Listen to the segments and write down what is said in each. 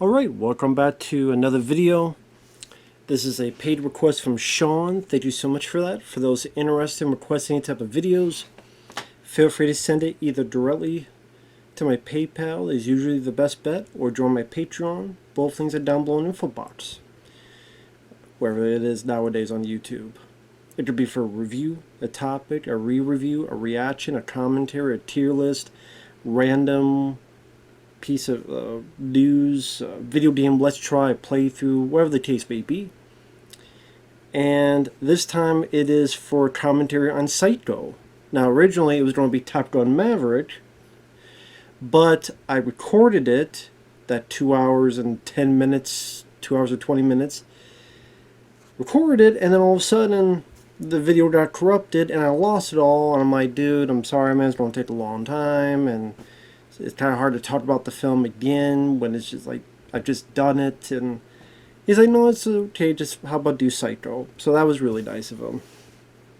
Alright, welcome back to another video. This is a paid request from Shawn. Thank you so much for that. For those interested in requesting any type of videos, feel free to send it either directly to my PayPal is usually the best bet, or join my Patreon. Both things are down below in the info box, wherever it is nowadays on YouTube. It could be for a review, a topic, a re-review, a reaction, a commentary, a tier list, random piece of news, video game let's try, playthrough, whatever the case may be. And this time it is for commentary on Psycho. Now originally it was going to be Top Gun Maverick, but I recorded it, that 2 hours and 10 minutes, 2 hours and 20 minutes, recorded it, and then all of a sudden the video got corrupted and I lost it all, and I'm like, dude, I'm sorry man, it's going to take a long time, and it's kind of hard to talk about the film again when it's just like, I've just done it. And he's like, no, it's okay, just how about do Psycho? So that was really nice of him.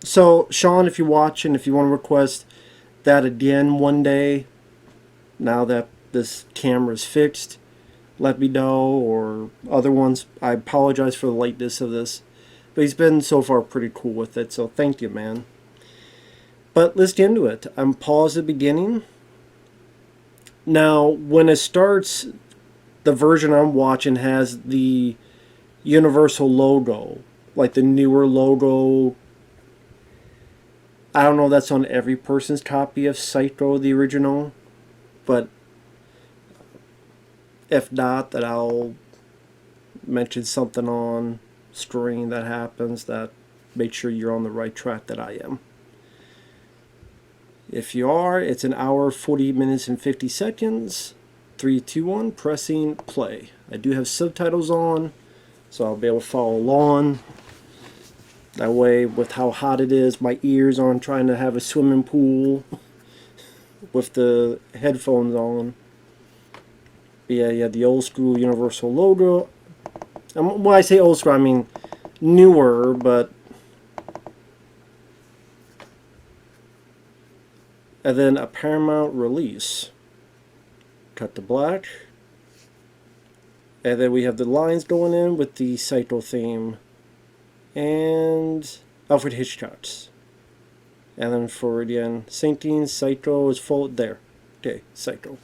So Shawn, if you're watching, if you want to request that again one day, now that this camera is fixed, let me know, or other ones. I apologize for the lateness of this, but he's been so far pretty cool with it, so thank you, man. But let's get into it. I'm paused at the beginning. Now, when it starts, the version I'm watching has the Universal logo, like the newer logo. I don't know if that's on every person's copy of Psycho, the original, but if not, that I'll mention something on screen that happens that make sure you're on the right track that I am. If you are, it's an hour, 40 minutes, and 50 seconds. 3, 2, 1, pressing play. I do have subtitles on, so I'll be able to follow along. That way, with how hot it is, my ears aren't trying to have a swimming pool with the headphones on. But yeah, the old school Universal logo. When I say old school, I mean newer, but... And then a Paramount release. Cut to black. And then we have the lines going in with the Psycho theme. And Alfred Hitchcock's. And then for, again, syncing, Psycho is full there. Okay, Psycho.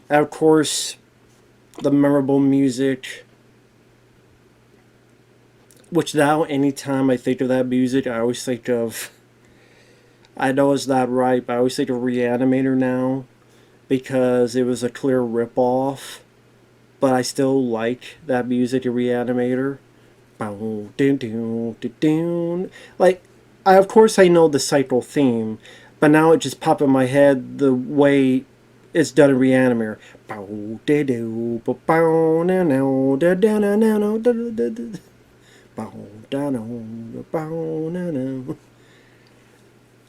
And of course, the memorable music. Which now, anytime I think of that music, I always think of... I know it's not right, but I always think of Reanimator now, because it was a clear rip-off, but I still like that music of Reanimator. Like, of course I know the Psycho theme, but now it just popped in my head the way it's done in Reanimator.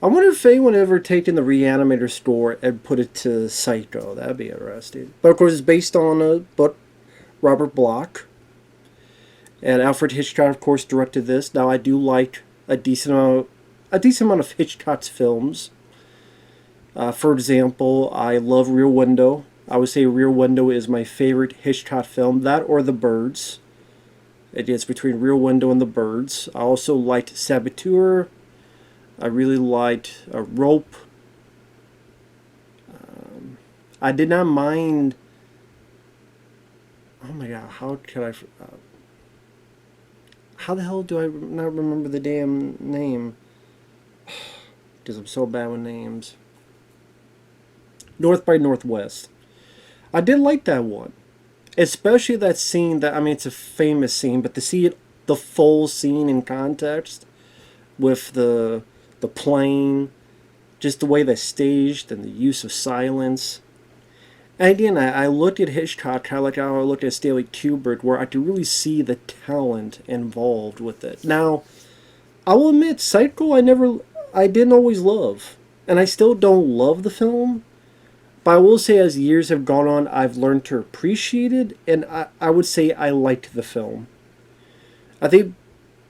I wonder if anyone ever taken the Reanimator score and put it to Psycho. That'd be interesting. But of course, it's based on a book, Robert Bloch. And Alfred Hitchcock, of course, directed this. Now, I do like a decent amount of Hitchcock's films. For example, I love Rear Window. I would say Rear Window is my favorite Hitchcock film. That or The Birds. It is between Rear Window and The Birds. I also liked Saboteur. I really liked Rope. I did not mind... Oh my god, how could I... how the hell do I not remember the damn name? Because I'm so bad with names. North by Northwest. I did like that one. Especially that scene that... I mean, it's a famous scene, but to see it, the full scene in context with the plane, just the way that's staged and the use of silence. And again, I looked at Hitchcock kind of like how I looked at Stanley Kubrick, where I could really see the talent involved with it. Now, I will admit, Psycho I didn't always love, and I still don't love the film, but I will say as years have gone on, I've learned to appreciate it, and I would say I liked the film. I think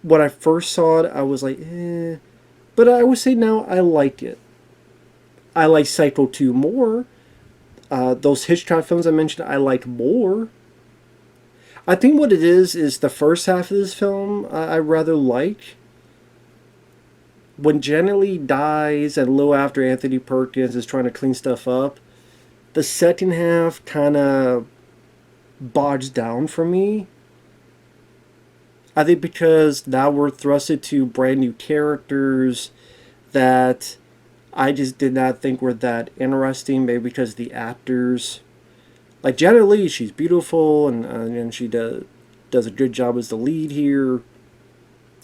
when I first saw it, I was like, eh. But I would say now I like it. I like Psycho 2 more. Those Hitchcock films I mentioned, I like more. I think what it is the first half of this film I rather like. When Janet Leigh dies and a little after Anthony Perkins is trying to clean stuff up, the second half kind of bogs down for me. I think because now we're thrusted to brand new characters that I just did not think were that interesting. Maybe because the actors, like Janet Leigh, she's beautiful and she does a good job as the lead here.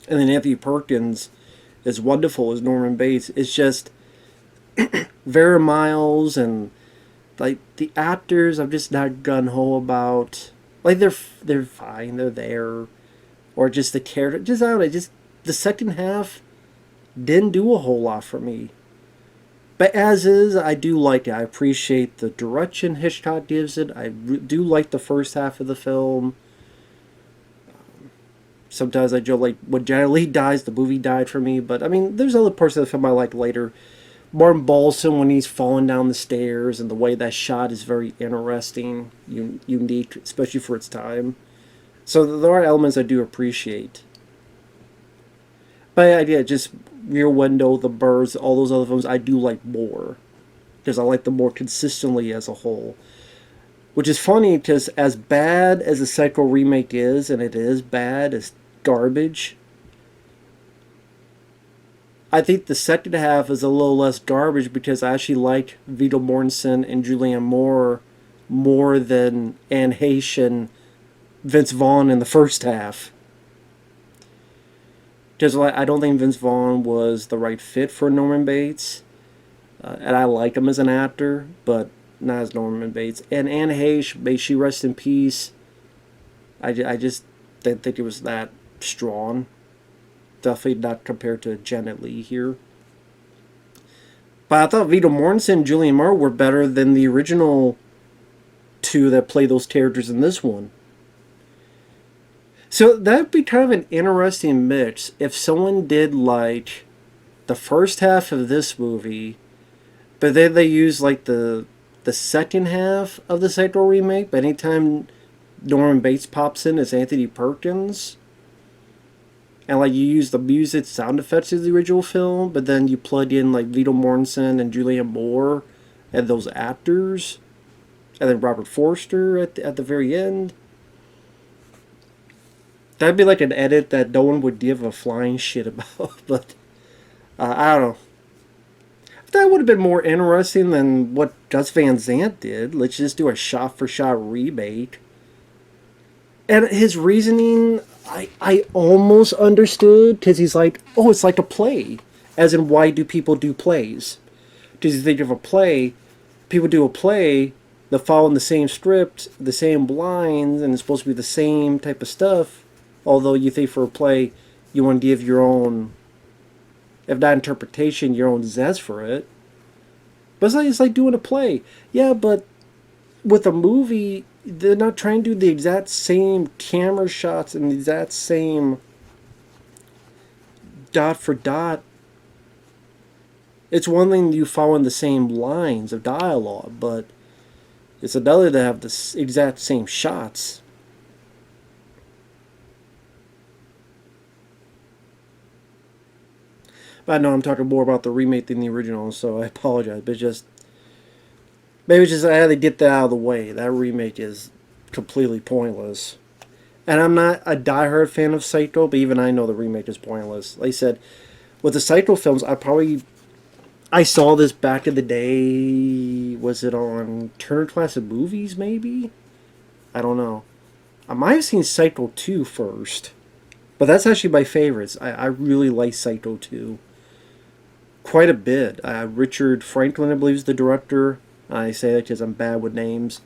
And then Anthony Perkins is wonderful as Norman Bates. It's just Vera Miles and like the actors, I'm just not gun ho about. Like they're fine, they're there, or just the character. Just I don't know. Just the second half didn't do a whole lot for me. But as is, I do like it. I appreciate the direction Hitchcock gives it. I do like the first half of the film. Sometimes I joke, like, when Janet Leigh dies, the movie died for me. But, I mean, there's other parts of the film I like later. Martin Balsam, when he's falling down the stairs, and the way that shot is very interesting, unique, especially for its time. So there are elements I do appreciate. But, yeah, just Rear Window, The Birds, all those other films, I do like more. Because I like them more consistently as a whole. Which is funny, because as bad as the Psycho remake is, and it is bad, it's garbage, I think the second half is a little less garbage because I actually like Viggo Mortensen and Julianne Moore more than Anne Heche and Vince Vaughn in the first half. Because I don't think Vince Vaughn was the right fit for Norman Bates. And I like him as an actor, but not as Norman Bates. And Anne Heche, may she rest in peace, I just didn't think it was that strong. Definitely not compared to Janet Leigh here. But I thought Viggo Mortensen and Julianne Moore were better than the original two that play those characters in this one. So that'd be kind of an interesting mix if someone did like the first half of this movie, but then they use like the second half of the Psycho remake, but anytime Norman Bates pops in as Anthony Perkins, and like you use the music sound effects of the original film, but then you plug in like Viggo Mortensen and Julianne Moore and those actors, and then Robert Forster at the very end. That'd be like an edit that no one would give a flying shit about. But I don't know. That would have been more interesting than what Gus Van Sant did. Let's just do a shot-for-shot remake. And his reasoning, I almost understood, because he's like, oh, it's like a play. As in, why do people do plays? Because you think of a play, people do a play, they're following the same script, the same lines, and it's supposed to be the same type of stuff. Although you think for a play, you want to give your own, if not interpretation, your own zest for it. But it's like doing a play. Yeah, but with a movie, they're not trying to do the exact same camera shots and the exact same dot for dot. It's one thing you following the same lines of dialogue, but it's another to have the exact same shots. But I know I'm talking more about the remake than the original, so I apologize. But maybe it's just I had to get that out of the way. That remake is completely pointless. And I'm not a diehard fan of Psycho, but even I know the remake is pointless. Like I said, with the Psycho films, I saw this back in the day. Was it on Turner Classic Movies, maybe? I don't know. I might have seen Psycho 2 first. But that's actually my favorites. I really like Psycho 2. Quite a bit. Richard Franklin, I believe, is the director. I say that because I'm bad with names.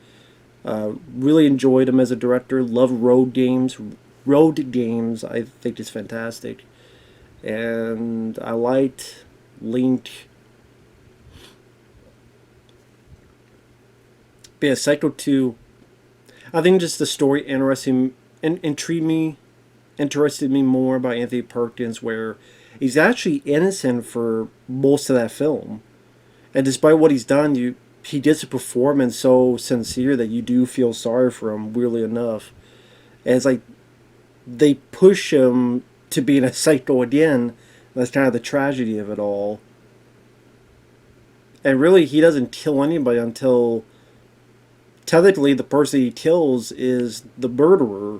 Really enjoyed him as a director. Love Road Games. Road Games, I think, is fantastic. And I liked Link. But yeah, Psycho 2. I think just the story interested me more about Anthony Perkins, where he's actually innocent for most of that film, and despite what he's done, he gets a performance so sincere that you do feel sorry for him, weirdly enough. And it's like they push him to being a psycho again. That's kind of the tragedy of it all. And really, he doesn't kill anybody until technically the person he kills is the murderer.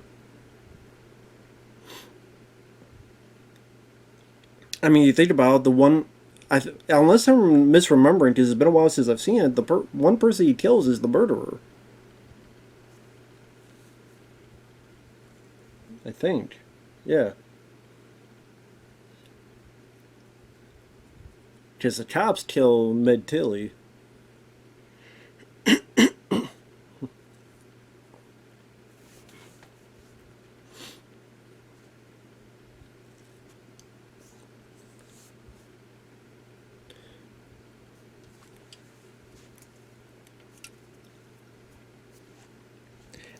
I mean, you think about it, the one. Unless I'm misremembering, because it's been a while since I've seen it, the one person he kills is the murderer. I think. Yeah. Because the cops kill Med Tilly.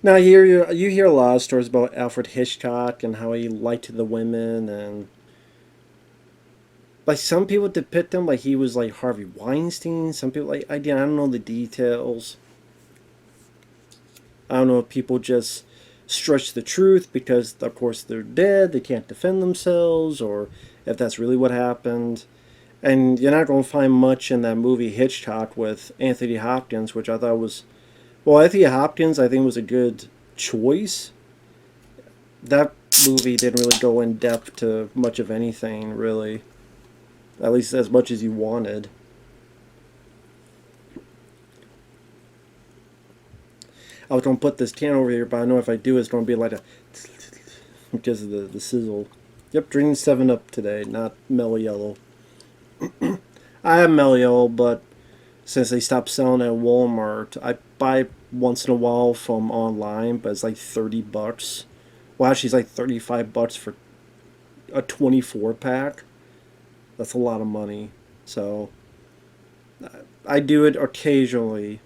Now you hear a lot of stories about Alfred Hitchcock and how he liked the women, and like some people depict him like he was like Harvey Weinstein. Some people like again I don't know the details. I don't know if people just stretch the truth because of course they're dead, they can't defend themselves, or if that's really what happened. And you're not going to find much in that movie Hitchcock with Anthony Hopkins, which I thought was well, Anthony Hopkins I think was a good choice. That movie didn't really go in depth to much of anything, really. At least as much as you wanted. I was going to put this can over here, but I know if I do, it's going to be like a because of the sizzle. Yep, drinking 7 Up today, not Mellow Yellow. I have Mellow Yellow, but since they stopped selling it at Walmart, I buy once in a while from online, but it's like $30. Well, actually, it's like $35 for a 24 pack. That's a lot of money. So I do it occasionally.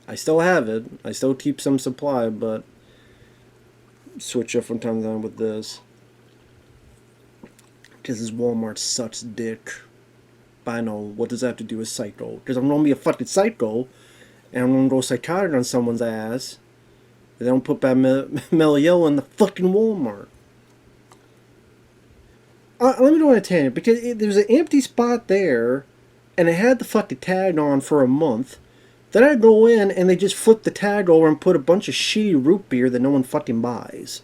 I still have it. I still keep some supply, but switch up from time to time with this. Because this Walmart sucks dick. But I know, what does that have to do with psycho? Because I'm going to be a fucking psycho, and I'm going to go psychotic on someone's ass. They don't put that Mellow Yellow in the fucking Walmart. Let me go on a tangent, because there's an empty spot there, and it had the fucking tag on for a month. Then I go in, and they just flip the tag over and put a bunch of shitty root beer that no one fucking buys.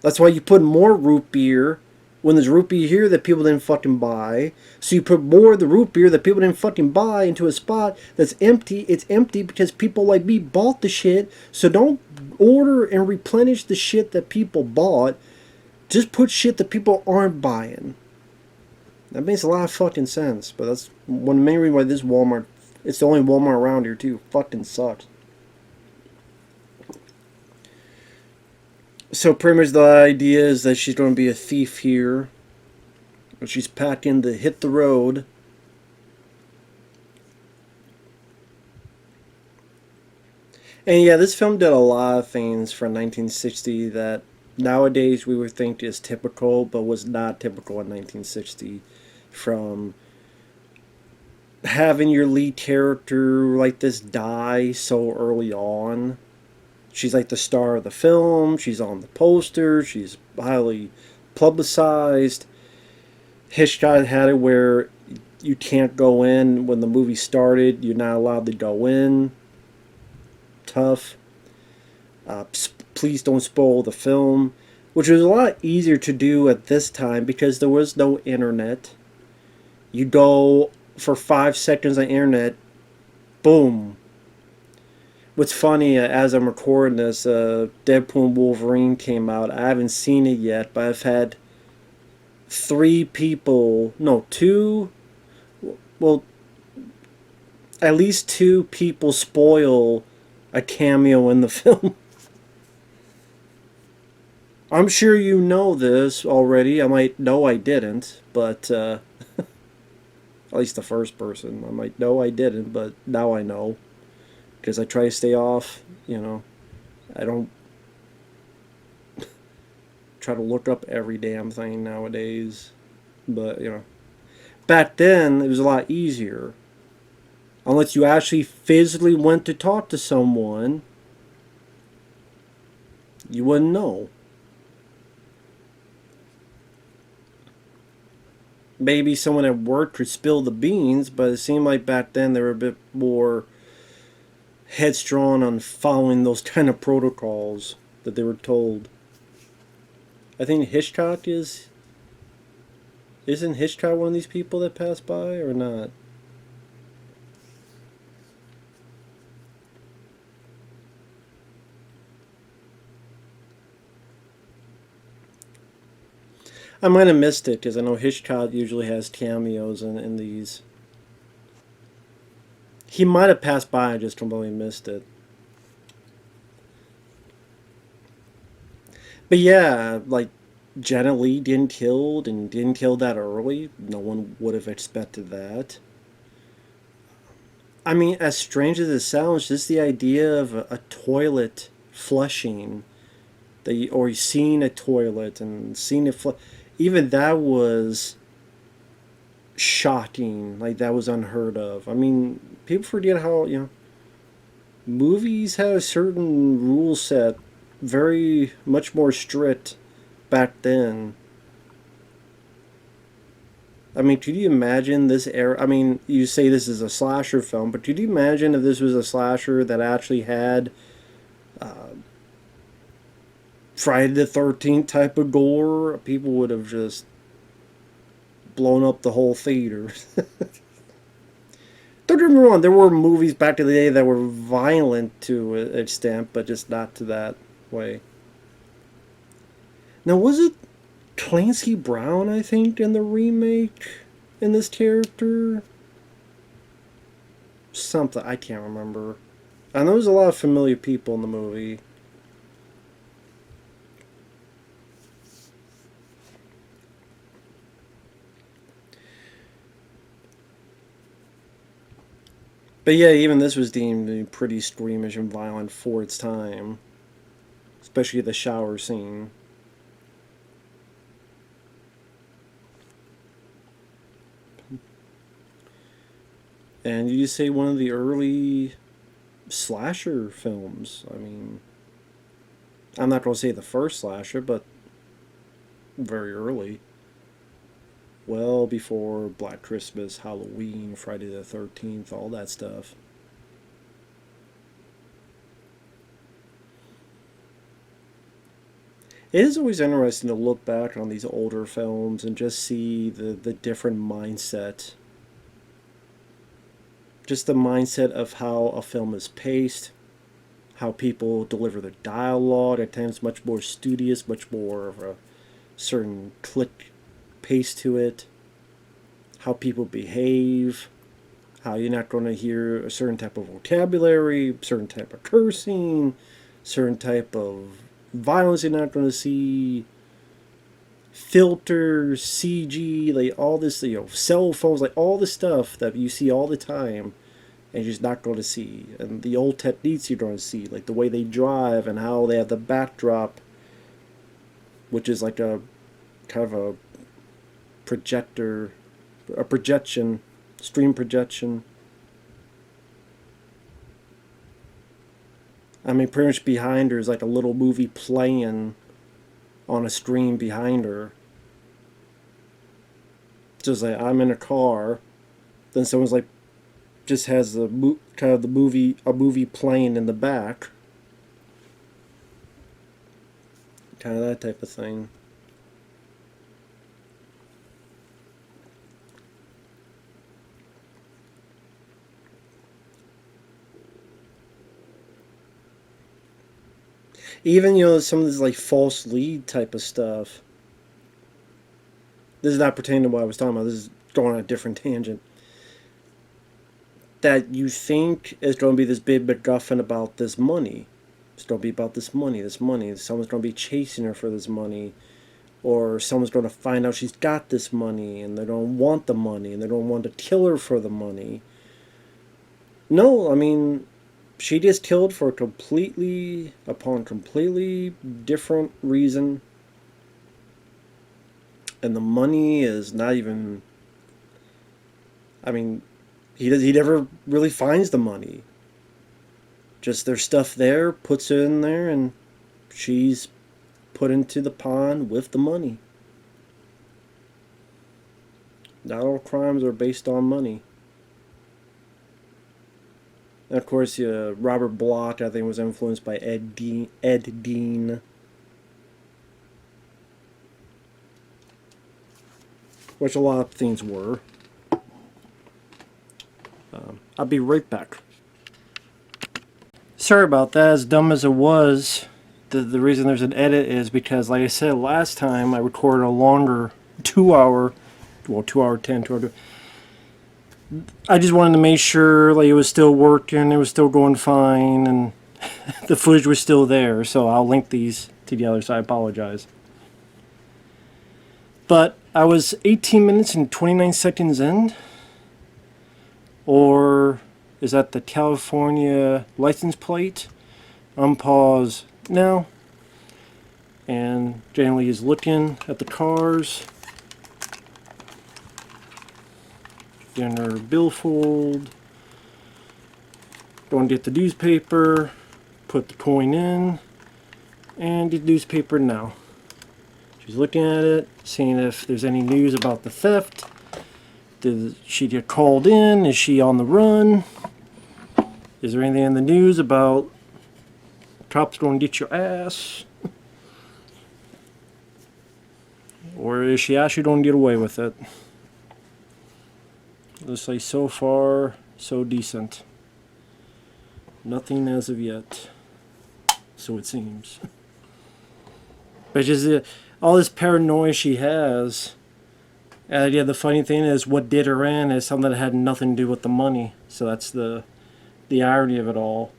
That's why you put more root beer when there's root beer here that people didn't fucking buy. So you put more of the root beer that people didn't fucking buy into a spot that's empty. It's empty because people like me bought the shit. So don't order and replenish the shit that people bought. Just put shit that people aren't buying. That makes a lot of fucking sense. But that's one of the main reasons why this Walmart, it's the only Walmart around here too, fucking sucks. So pretty much the idea is that she's going to be a thief here. She's packing to hit the road. And yeah, this film did a lot of things for 1960 that nowadays we would think is typical, but was not typical in 1960. From having your lead character like this die so early on. She's like the star of the film. She's on the poster. She's highly publicized. Hitchcock had it where you can't go in when the movie started. You're not allowed to go in. Tough. Please don't spoil the film. Which was a lot easier to do at this time because there was no internet. You go for 5 seconds on internet. Boom. What's funny, as I'm recording this, Deadpool and Wolverine came out. I haven't seen it yet, but I've had 3 people, no, 2, well, at least 2 people spoil a cameo in the film. I'm sure you know this already. I might know I didn't, but, at least the first person. I might know I didn't, but now I know. Because I try to stay off, I don't try to look up every damn thing nowadays, but Back then, it was a lot easier. Unless you actually physically went to talk to someone, you wouldn't know. Maybe someone at work could spill the beans, but it seemed like back then they were a bit more headstrong on following those kind of protocols that they were told. I think Hitchcock is. Isn't Hitchcock one of these people that passed by or not? I might have missed it because I know Hitchcock usually has cameos in these. He might have passed by, I just completely missed it. But yeah, like Janet Leigh didn't killed and didn't kill that early. No one would have expected that. I mean, as strange as it sounds, just the idea of a toilet flushing, or seeing a toilet and seeing it flush, even that was shocking. Like that was unheard of. I mean, people forget how movies had a certain rule set, very much more strict back then. I mean, could you imagine this era? I mean, you say this is a slasher film, but could you imagine if this was a slasher that actually had Friday the 13th type of gore? People would have just blown up the whole theater. Don't get me wrong, there were movies back in the day that were violent to an extent, but just not to that way. Now, was it Clancy Brown, I think, in the remake in this character? Something, I can't remember. I know there's a lot of familiar people in the movie. But yeah, even this was deemed pretty squeamish and violent for its time. Especially the shower scene. And you say one of the early slasher films. I mean, I'm not going to say the first slasher, but very early. Well before Black Christmas, Halloween, Friday the 13th, all that stuff. It is always interesting to look back on these older films and just see the different mindset. Just the mindset of how a film is paced, how people deliver their dialogue. At times, much more studious, much more of a certain click pace to it. How people behave, how you're not going to hear a certain type of vocabulary, certain type of cursing, certain type of violence you're not going to see, filters, CG, like all this, cell phones, like all the stuff that you see all the time, and you're just not going to see. And the old techniques you're going to see, like the way they drive and how they have the backdrop, which is like a kind of a projector, a projection, stream projection. I mean, pretty much behind her is like a little movie playing on a screen behind her. Just like I'm in a car, then someone's like just has kind of a movie playing in the back, kind of that type of thing. Even some of this like false lead type of stuff. This is not pertaining to what I was talking about. This is going on a different tangent. That you think is going to be this big MacGuffin about this money. It's going to be about this money, this money. Someone's going to be chasing her for this money. Or someone's going to find out she's got this money and they don't want the money and they don't want to kill her for the money. No, I mean, she just killed for upon completely different reason. And the money is not even I mean, he never really finds the money. Just there's stuff there, puts it in there, and she's put into the pond with the money. Not all crimes are based on money. And of course, Robert Bloch, I think, was influenced by Ed Dean. Which a lot of things were. I'll be right back. Sorry about that. As dumb as it was, the reason there's an edit is because, like I said last time, I recorded a longer 2 hour, well, 2 hour 10, 2 hour. I just wanted to make sure like it was still working, it was still going fine, and the footage was still there. So I'll link these together. So I apologize. But I was 18 minutes and 29 seconds in. Or is that the California license plate? Unpause now. And generally is looking at the cars. Getting her billfold. Going to get the newspaper. Put the coin in. And get the newspaper now. She's looking at it, seeing if there's any news about the theft. Did she get called in? Is she on the run? Is there anything in the news about cops going to get your ass? Or is she actually going to get away with it? Looks like so far, so decent. Nothing as of yet. So it seems. But just all this paranoia she has. Yeah, the funny thing is, what did her in is something that had nothing to do with the money. So that's the irony of it all.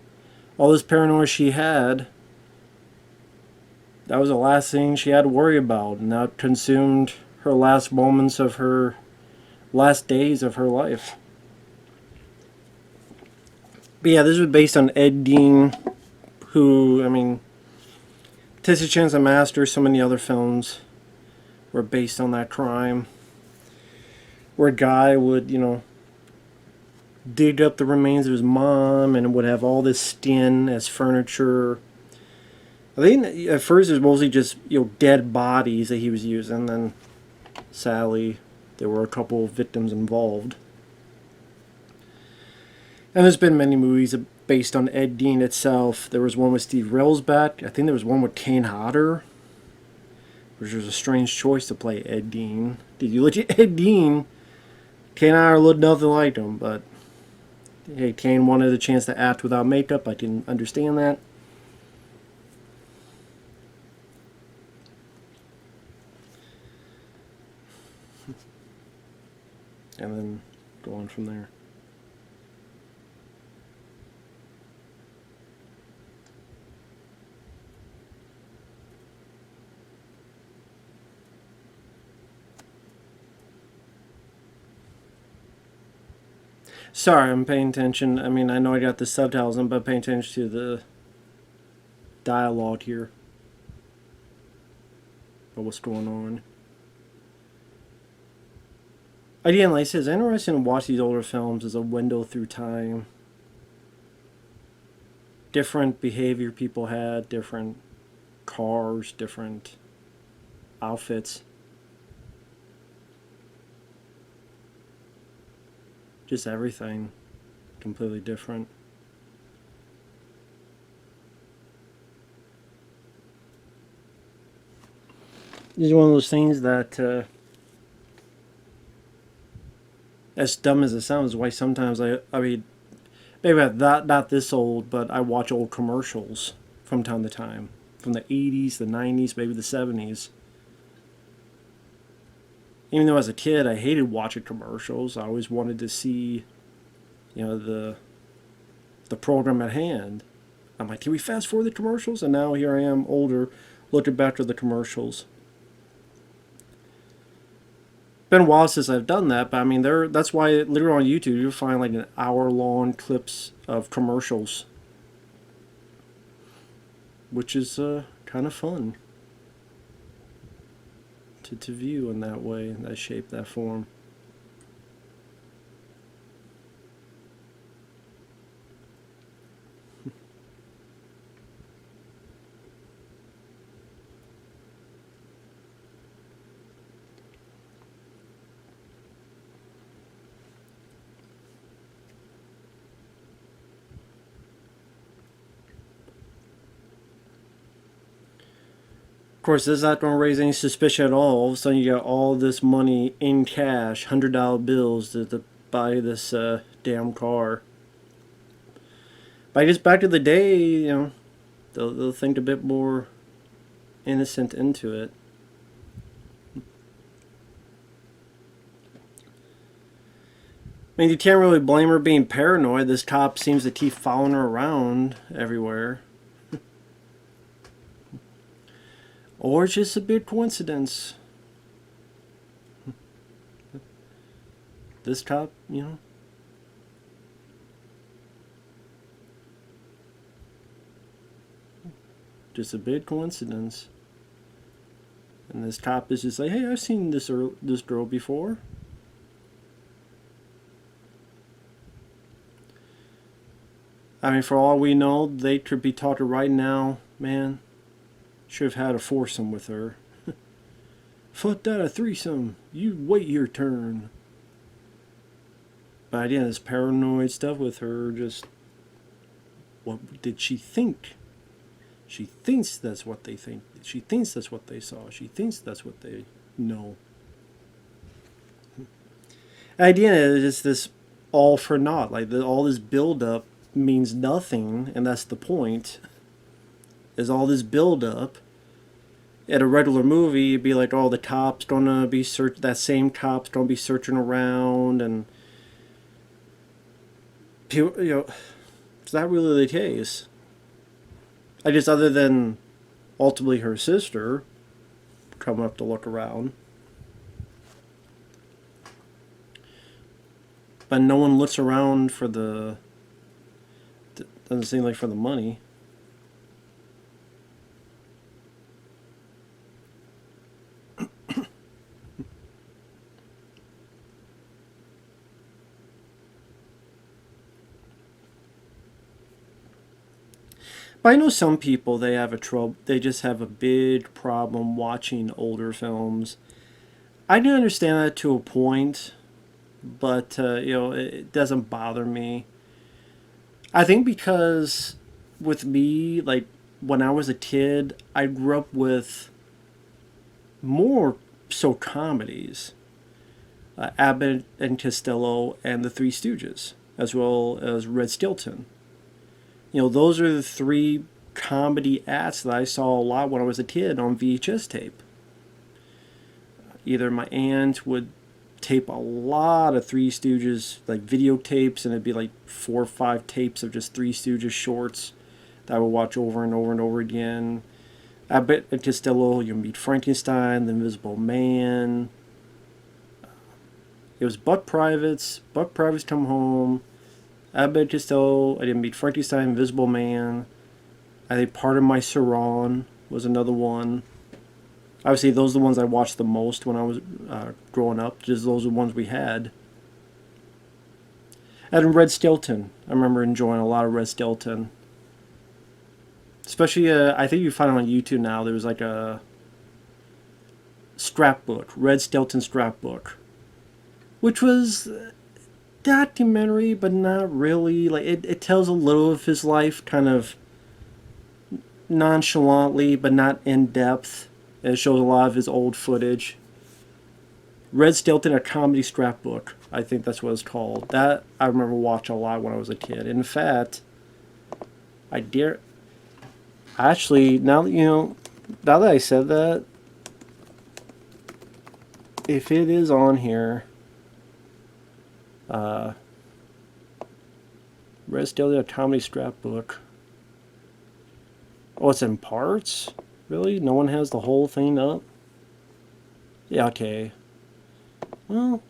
All this paranoia she had, that was the last thing she had to worry about. And that consumed her last moments of her last days of her life. But yeah, this was based on Ed Dean, who, I mean, Texas Chainsaw Massacre, so many other films were based on that crime. Where a guy would, dig up the remains of his mom and would have all this skin as furniture. I think at first it was mostly just, dead bodies that he was using. Then, sadly, there were a couple of victims involved. And there's been many movies based on Ed Dean itself. There was one with Steve Railsback. I think there was one with Kane Hodder, which was a strange choice to play Ed Dean. Did you look at Ed Dean? Kane Hodder looked nothing like him, but hey, Kane wanted a chance to act without makeup. I can understand that. And then go on from there. Sorry, I'm paying attention. I mean, I know I got the subtitles on, but I'm paying attention to the dialogue here. But what's going on. Again, like I said, it's interesting to watch these older films as a window through time. Different behavior people had, different cars, different outfits. Just everything completely different. This is one of those things that, as dumb as it sounds, why sometimes I mean, maybe I'm not this old, but I watch old commercials from time to time. From the 80s, the 90s, maybe the 70s. Even though as a kid I hated watching commercials, I always wanted to see, the program at hand. I'm like, can we fast forward the commercials? And now here I am, older, looking back to the commercials. Been a while since I've done that, but I mean, that's why literally on YouTube you'll find like an hour-long clips of commercials, which is kind of fun to view in that way, in that shape, that form. course, this is not going to raise any suspicion at all. All of a sudden, you got all this money in cash, $100 bills to buy this damn car. But I guess back to the day, you know, they'll think a bit more innocent into it. I mean, you can't really blame her being paranoid. This cop seems to keep following her around everywhere. Or it's just a big coincidence. This cop, you know. Just a big coincidence. And this cop is just like, hey, I've seen this girl before. I mean, for all we know, they could be talking right now, man. Should have had a foursome with her. Fuck that, a threesome. You wait your turn. But yeah, this paranoid stuff with her, just... What did she think? She thinks that's what they think. She thinks that's what they saw. She thinks that's what they know. The idea is this all for naught. Like, all this build-up means nothing, and that's the point. Is all this build-up. At a regular movie, it'd be like, oh, the cop's gonna be that same cop's gonna be searching around, and people, you know, it's not really the case. I guess other than ultimately her sister coming up to look around. But no one looks around for doesn't seem like for the money. But I know some people, they just have a big problem watching older films. I do understand that to a point, but you know, it doesn't bother me. I think because with me, like when I was a kid, I grew up with more so comedies, Abbott and Costello and the Three Stooges, as well as Red Skelton. You know, those are the three comedy acts that I saw a lot when I was a kid on VHS tape. Either my aunt would tape a lot of Three Stooges, like videotapes, and it'd be like 4 or 5 tapes of just Three Stooges shorts that I would watch over and over and over again. Abbott and Costello, you Meet Frankenstein, The Invisible Man. It was Buck Privates Come Home, Abbott and Costello, I didn't Meet Frankenstein, Invisible Man. I think Part of My Saran was another one. Obviously, those are the ones I watched the most when I was growing up. Just those are the ones we had. And Red Skelton. I remember enjoying a lot of Red Skelton. Especially, I think you find it on YouTube now. There was like a scrapbook, Red Skelton scrapbook, which was documentary, but not really. Like it tells a little of his life, kind of nonchalantly, but not in depth. It shows a lot of his old footage. Red Skelton, a comedy scrapbook. I think that's what it's called. That I remember watching a lot when I was a kid. In fact, actually, now that I said that, if it is on here, Red Skelton, a comedy scrapbook. Oh, it's in parts? Really? No one has the whole thing up? Yeah, okay. Well,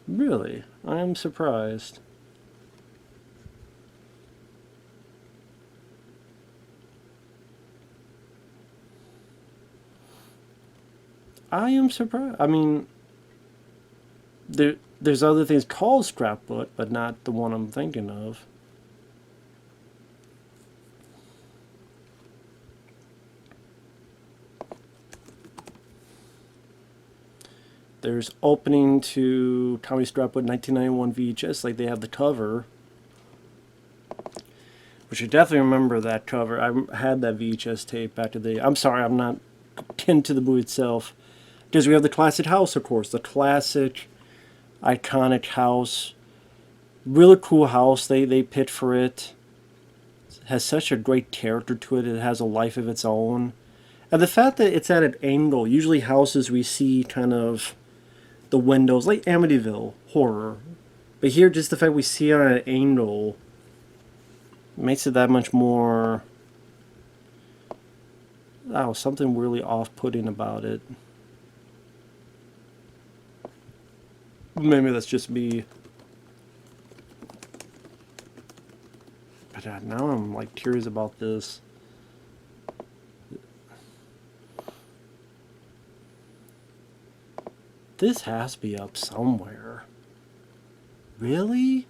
really? I am surprised. I am surprised. I mean, there's other things called scrapbook, but not the one I'm thinking of. There's opening to Comedy Scrapbook 1991 VHS, like they have the cover. Which I definitely remember that cover. I had that VHS tape back in the day. I'm sorry, I'm not into the movie itself. Because we have the classic house, of course. The classic, iconic house. Really cool house. They picked for it. It has such a great character to it. It has a life of its own. And the fact that it's at an angle. Usually houses we see kind of the windows, like Amityville horror. But here, just the fact we see it on an angle makes it that much more... Oh, something really off-putting about it. Maybe that's just me. But now I'm like curious about this. This has to be up somewhere. Really?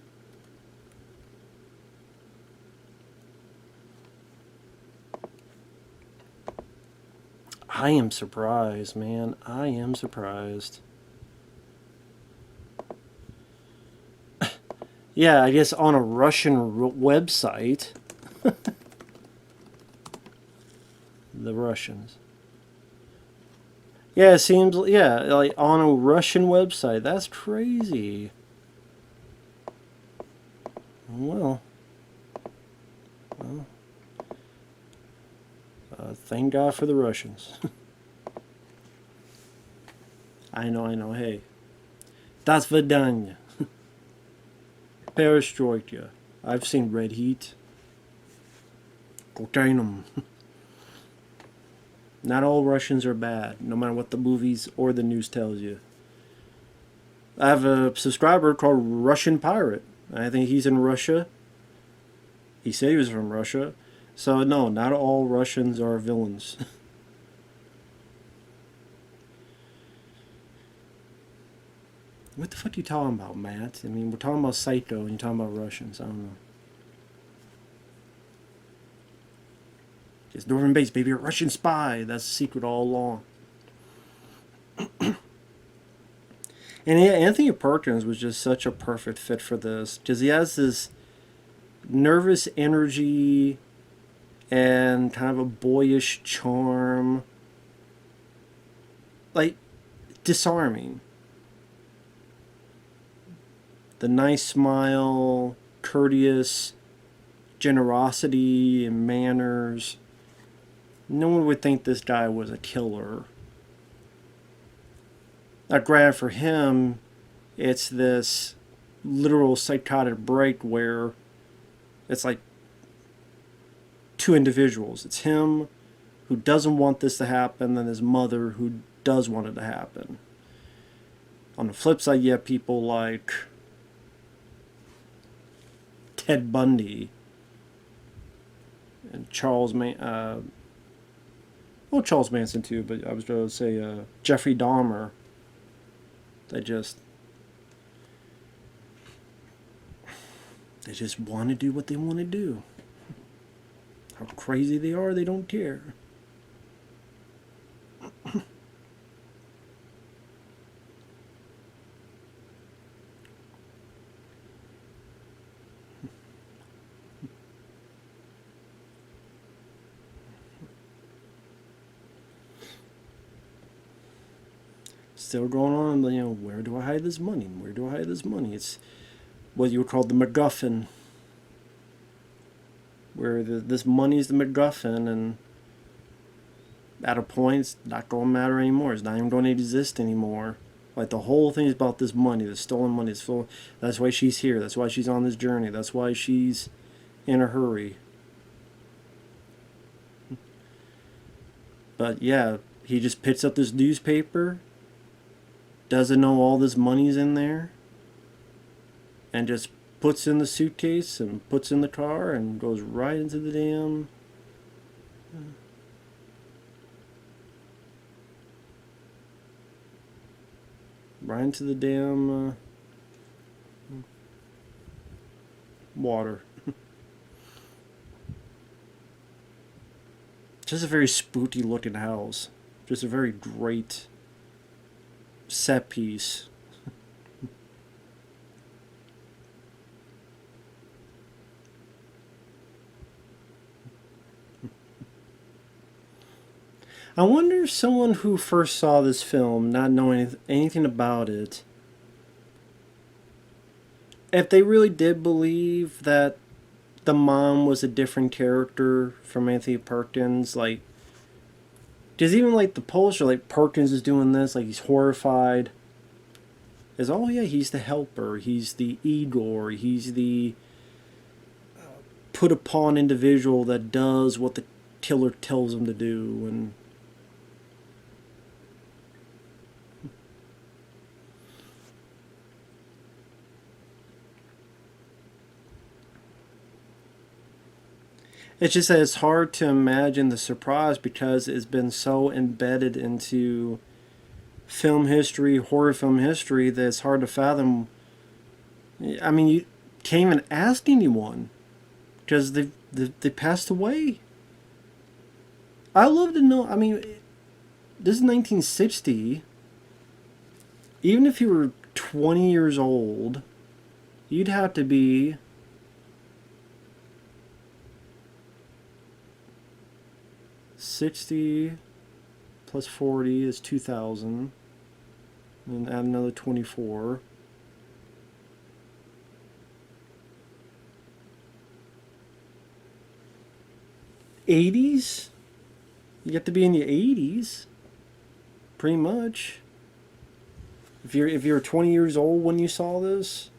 I am surprised, man. I am surprised. Yeah, I guess on a Russian website. The Russians. Yeah, it seems, yeah, like on a Russian website. That's crazy. Well, thank God for the Russians. I know. Hey, das Vidanya. Perestroika. I've seen Red Heat. Kokainum. Not all Russians are bad, no matter what the movies or the news tells you. I have a subscriber called Russian Pirate. I think he's in Russia. He said he was from Russia. So no, not all Russians are villains. What the fuck are you talking about, Matt? I mean, we're talking about Psycho and you're talking about Russians. I don't know. Just Northern Base, baby, a Russian spy. That's the secret all along. And yeah, Anthony Perkins was just such a perfect fit for this. Because he has this nervous energy and kind of a boyish charm. Like, disarming. The nice smile, courteous generosity and manners. No one would think this guy was a killer. Now, granted, for him, it's this literal psychotic break where it's like two individuals. It's him who doesn't want this to happen, and his mother who does want it to happen. On the flip side, you have people like Ted Bundy and Charles Manson too, but I was going to say Jeffrey Dahmer. They just want to do what they want to do. How crazy they are, they don't care. Still going on, you know, where do I hide this money? Where do I hide this money? It's what you would call the MacGuffin. Where this money is the MacGuffin, and at a point, it's not going to matter anymore. It's not even going to exist anymore. Like, the whole thing is about this money, the stolen money. That's why she's here. That's why she's on this journey. That's why she's in a hurry. But yeah, he just picks up this newspaper, doesn't know all this money's in there, and just puts in the suitcase and puts in the car and goes right into the damn water. Just a very spooky looking house. Just a very great set piece. I wonder if someone who first saw this film, not knowing anything about it, if they really did believe that the mom was a different character from Anthony Perkins, like, because even like the poster, like Perkins is doing this, like he's horrified. Is oh yeah, he's the helper, he's the Igor, he's the put upon individual that does what the killer tells him to do, and it's just that it's hard to imagine the surprise because it's been so embedded into film history, horror film history, that it's hard to fathom. I mean, you can't even ask anyone because they passed away. I love to know. I mean, this is 1960. Even if you were 20 years old, you'd have to be 60 plus 40 is 2,000. And add another 24. '80s? You have to be in your '80s, pretty much. If you're 20 years old when you saw this,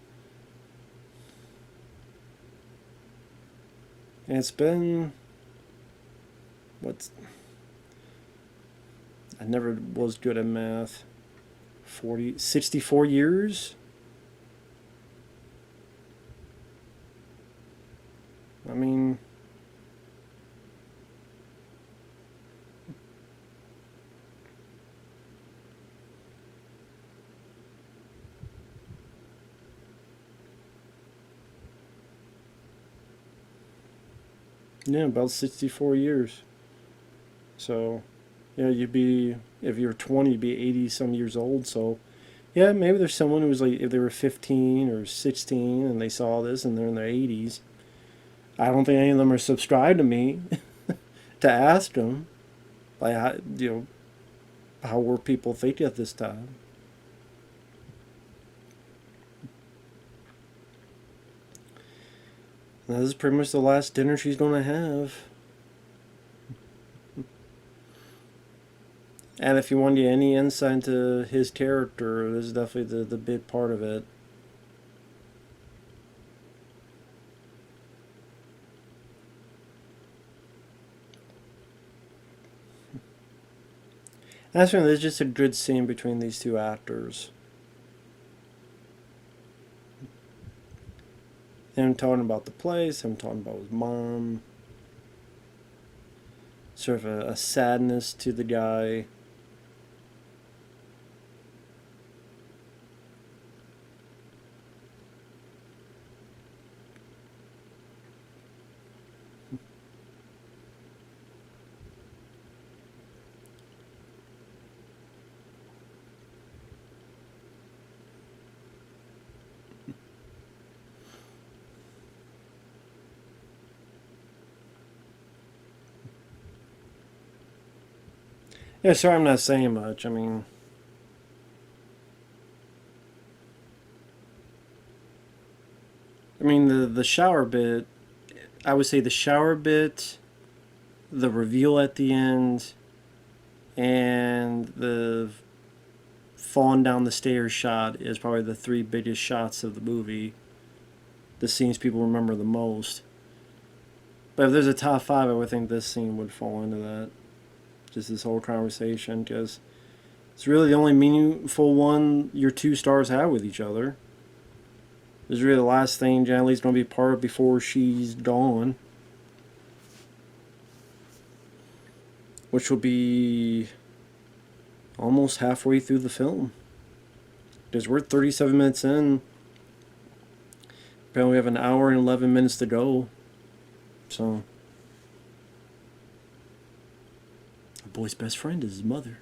and it's been what's I never was good at math. 64 years. I mean, yeah, about 64 years. So, yeah, you'd be, if you're 20, you'd be 80 some years old. So, yeah, maybe there's someone who was like, if they were 15 or 16 and they saw this and they're in their 80s. I don't think any of them are subscribed to me to ask them, like, how were people thinking at this time? And this is pretty much the last dinner she's going to have. And if you want to get any insight into his character, this is definitely the big part of it. That's when there's just a good scene between these two actors. Him talking about the place, him talking about his mom. Sort of a sadness to the guy. Yeah, sorry I'm not saying much. I mean the shower bit, I would say the shower bit, the reveal at the end, and the falling down the stairs shot is probably the three biggest shots of the movie. The scenes people remember the most. But if there's a top five, I would think this scene would fall into that. Just this whole conversation, because it's really the only meaningful one your two stars have with each other. This is really the last thing Jan Lee's going to be part of before she's gone. Which will be almost halfway through the film. Because we're 37 minutes in. Apparently we have an hour and 11 minutes to go. So, a boy's best friend is his mother.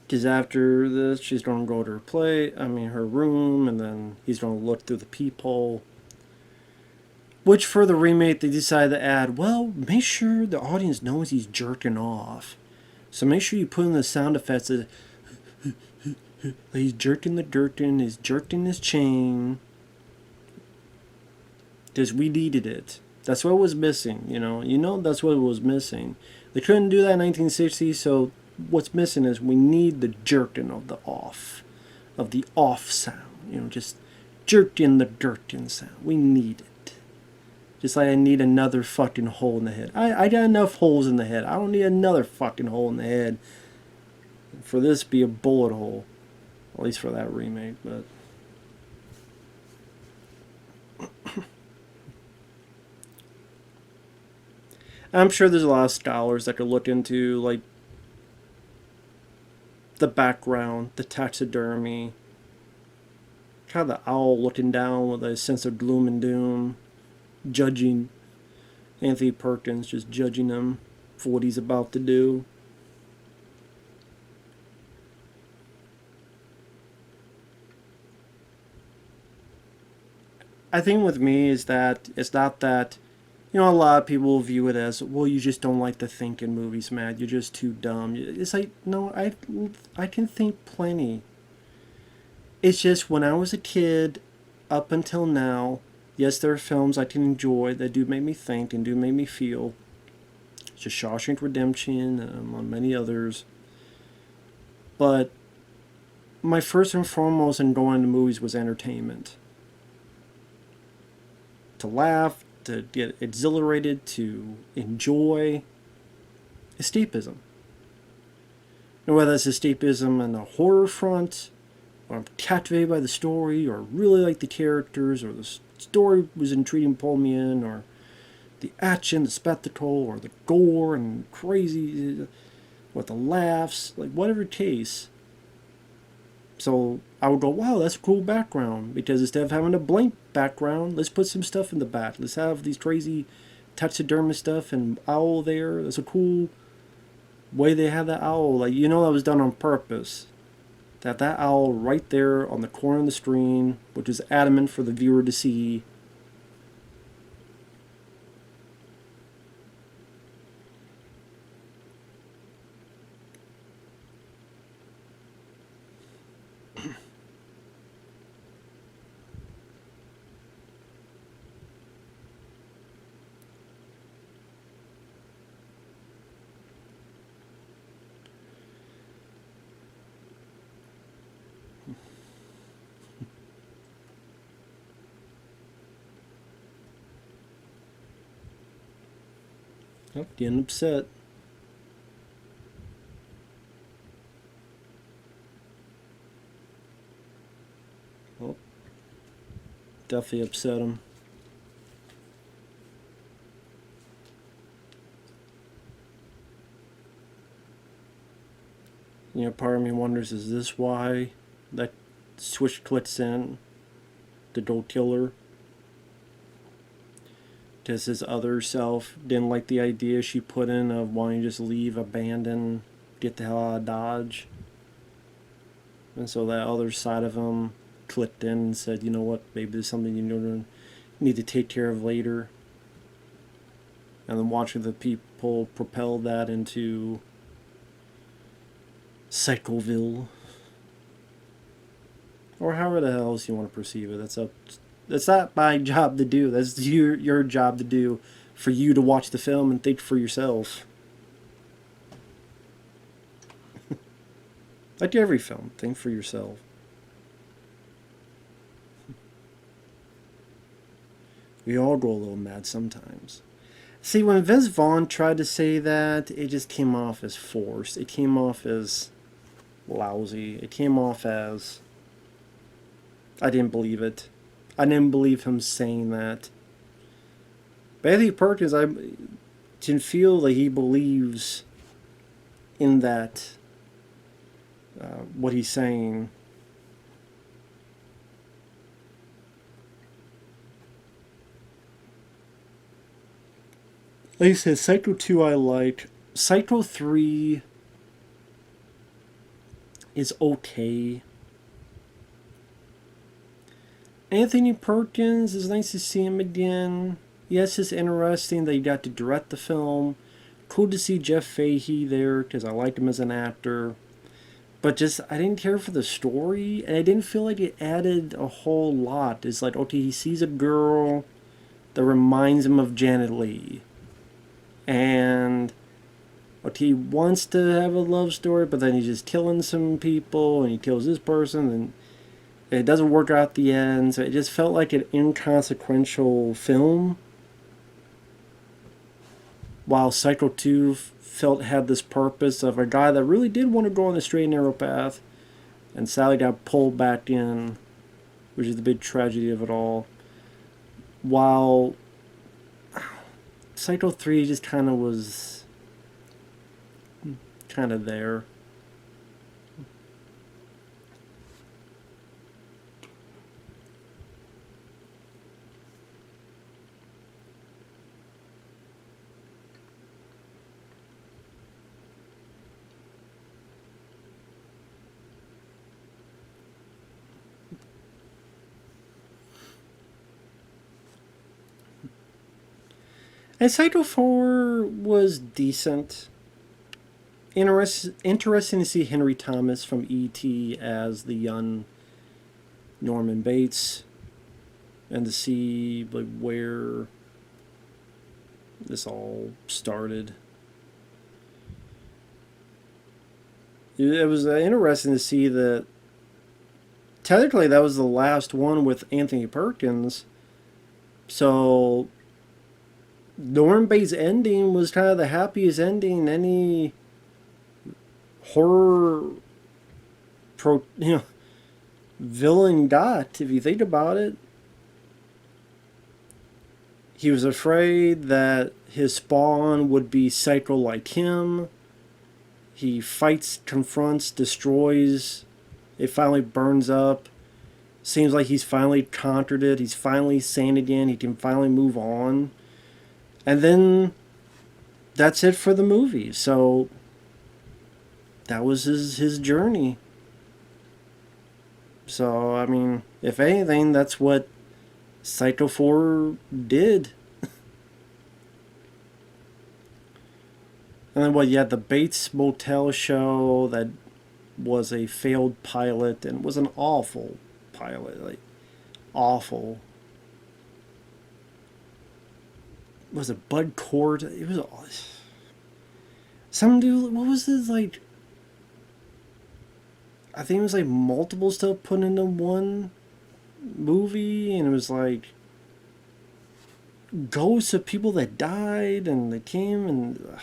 Because after this, she's going to go to her room, and then he's going to look through the peephole. Which for the remake, they decided to add, well, make sure the audience knows he's jerking off. So make sure you put in the sound effects that he's jerking the dirt in, he's jerking his chain. Because we needed it. That's what was missing, that's what was missing. They couldn't do that in 1960, so what's missing is we need the jerking of the off sound. Just jerking the dirt in sound. We need it. Just like I need another fucking hole in the head. I got enough holes in the head. I don't need another fucking hole in the head for this to be a bullet hole. At least for that remake, but... I'm sure there's a lot of scholars that could look into, like, the background, the taxidermy, kind of the owl looking down with a sense of gloom and doom, judging Anthony Perkins, just judging him for what he's about to do. I think with me is that it's not that, a lot of people view it as, well, you just don't like to think in movies, Matt. You're just too dumb. It's like, no, I can think plenty. It's just when I was a kid, up until now, yes, there are films I can enjoy that do make me think and do make me feel. Just Shawshank Redemption, and many others. But my first and foremost in going to movies was entertainment. To laugh, to get exhilarated, to enjoy escapism. And whether it's escapism on the horror front, or I'm captivated by the story, or really like the characters, or the story was intriguing, pulled me in, or the action, the spectacle, or the gore and crazy, or the laughs, like whatever case. So I would go, wow, that's a cool background, because instead of having a blank background, let's put some stuff in the back. Let's have these crazy taxidermist stuff and owl there. That's a cool way they have that owl. Like, that was done on purpose. That owl right there on the corner of the screen, which is adamant for the viewer to see. Oh, getting upset. Oh, definitely upset him. Part of me wonders, is this why that switch clicks in to go kill her? Because his other self didn't like the idea she put in of wanting to just leave, abandon, get the hell out of Dodge. And so that other side of him clicked in and said, you know what, maybe there's something you need to take care of later. And then watching the people propel that into Psychoville, or however the hell else you want to perceive it. That's not my job to do. That's your job to do, for you to watch the film and think for yourself. Like every film, think for yourself. We all go a little mad sometimes. See, when Vince Vaughn tried to say that, it just came off as forced. It came off as lousy. It came off as... I didn't believe it. I didn't believe him saying that. But Anthony Perkins, I can feel that he believes in that, what he's saying. Like I said, Psycho 2 I liked. Psycho 3 is okay. Anthony Perkins, is nice to see him again. Yes, it's interesting that he got to direct the film. Cool to see Jeff Fahey there because I liked him as an actor. But just, I didn't care for the story, and I didn't feel like it added a whole lot. It's like, okay, he sees a girl that reminds him of Janet Leigh. And okay, he wants to have a love story, but then he's just killing some people, and he kills this person, and it doesn't work out at the end. So it just felt like an inconsequential film. While Psycho 2 felt had this purpose of a guy that really did want to go on the straight and narrow path, and Sally got pulled back in, which is the big tragedy of it all. While Psycho 3 just kind of was kind of there. And Psycho 4 was decent. Interesting to see Henry Thomas from E.T. as the young Norman Bates, and to see like where this all started. It was interesting to see that technically that was the last one with Anthony Perkins. So Norman Bates' ending was kind of the happiest ending any horror villain got, if you think about it. He was afraid that his spawn would be psycho like him. He fights, confronts, destroys. It finally burns up. Seems like he's finally conquered it. He's finally sane again. He can finally move on. And then that's it for the movie. So that was his journey. So, I mean, if anything, that's what Psycho 4 did. And then what, you had the Bates Motel show that was a failed pilot and was an awful pilot. Like, awful. Was it Bud Cort? It was some dude. What was this like? I think it was like multiple stuff put into one movie, and it was like ghosts of people that died, and they came, and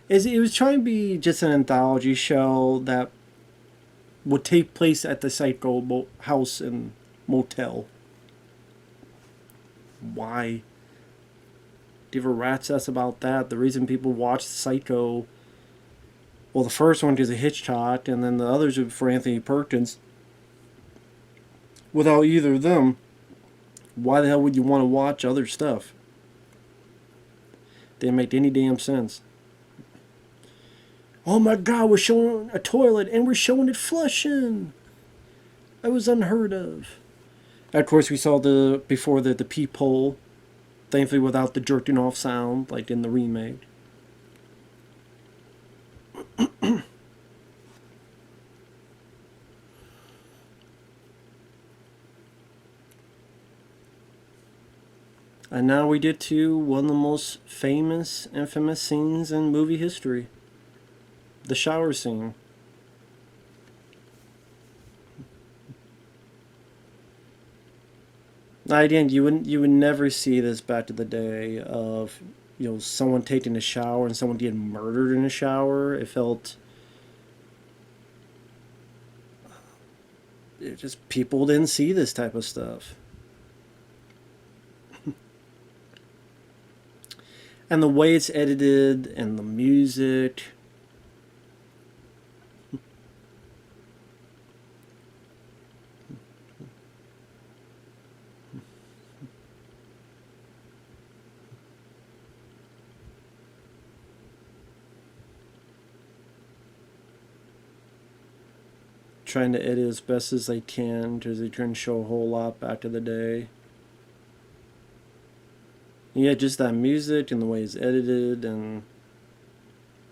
it was trying to be just an anthology show that would take place at the Psycho house and motel. Why? Give a rat's ass about that. The reason people watch Psycho, well, the first one because of Hitchcock, and then the others are for Anthony Perkins. Without either of them, why the hell would you want to watch other stuff? Didn't make any damn sense. Oh my God, we're showing a toilet and we're showing it flushing. That was unheard of. Of course, we saw before the peephole, thankfully without the jerking off sound like in the remake. And now we get to one of the most infamous scenes in movie history. The shower scene. Now again, you would never see this back in the day of someone taking a shower and someone getting murdered in a shower. It just people didn't see this type of stuff. And the way it's edited and the music. trying to edit as best as they can because they couldn't show a whole lot back in the day. Yeah, just that music and the way it's edited, and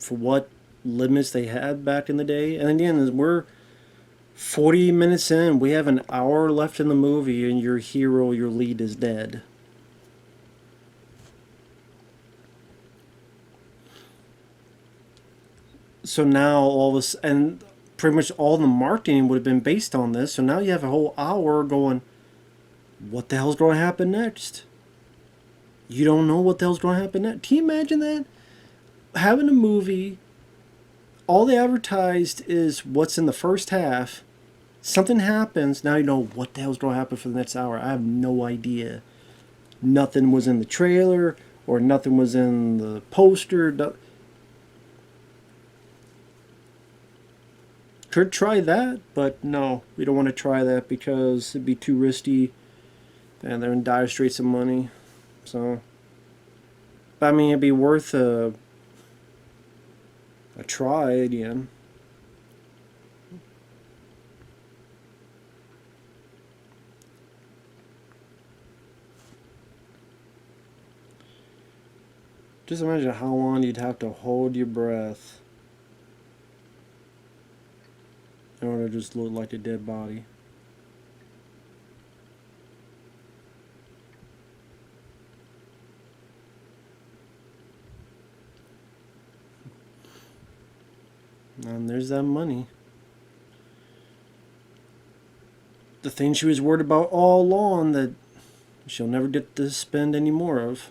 for what limits they had back in the day. And again, we're 40 minutes in, we have an hour left in the movie, and your hero, your lead, is dead. So now all of this, and pretty much all the marketing would have been based on this. So now you have a whole hour going, what the hell's going to happen next? You don't know what the hell's going to happen next. Can you imagine that? Having a movie, all they advertised is what's in the first half. Something happens, now you know what the hell's going to happen for the next hour. I have no idea. Nothing was in the trailer, or nothing was in the poster. Could try that, but no, we don't want to try that because it'd be too risky, and they're in dire straits of money. So, but I mean, it'd be worth a try again. Just imagine how long you'd have to hold your breath in order to just look like a dead body. And there's that money. The thing she was worried about all along that she'll never get to spend any more of.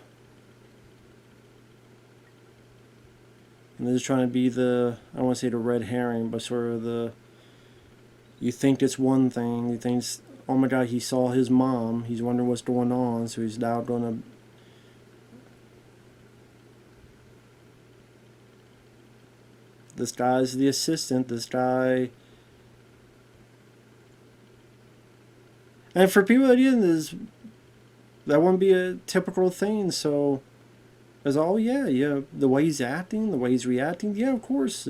And this is trying to be the, I don't want to say the red herring, but sort of the, you think it's one thing, you think, oh my god, he saw his mom, he's wondering what's going on, so he's now going to, this guy's the assistant, this guy, and for people that didn't, that wouldn't be a typical thing, so, it's all, yeah, the way he's acting, the way he's reacting, yeah, of course,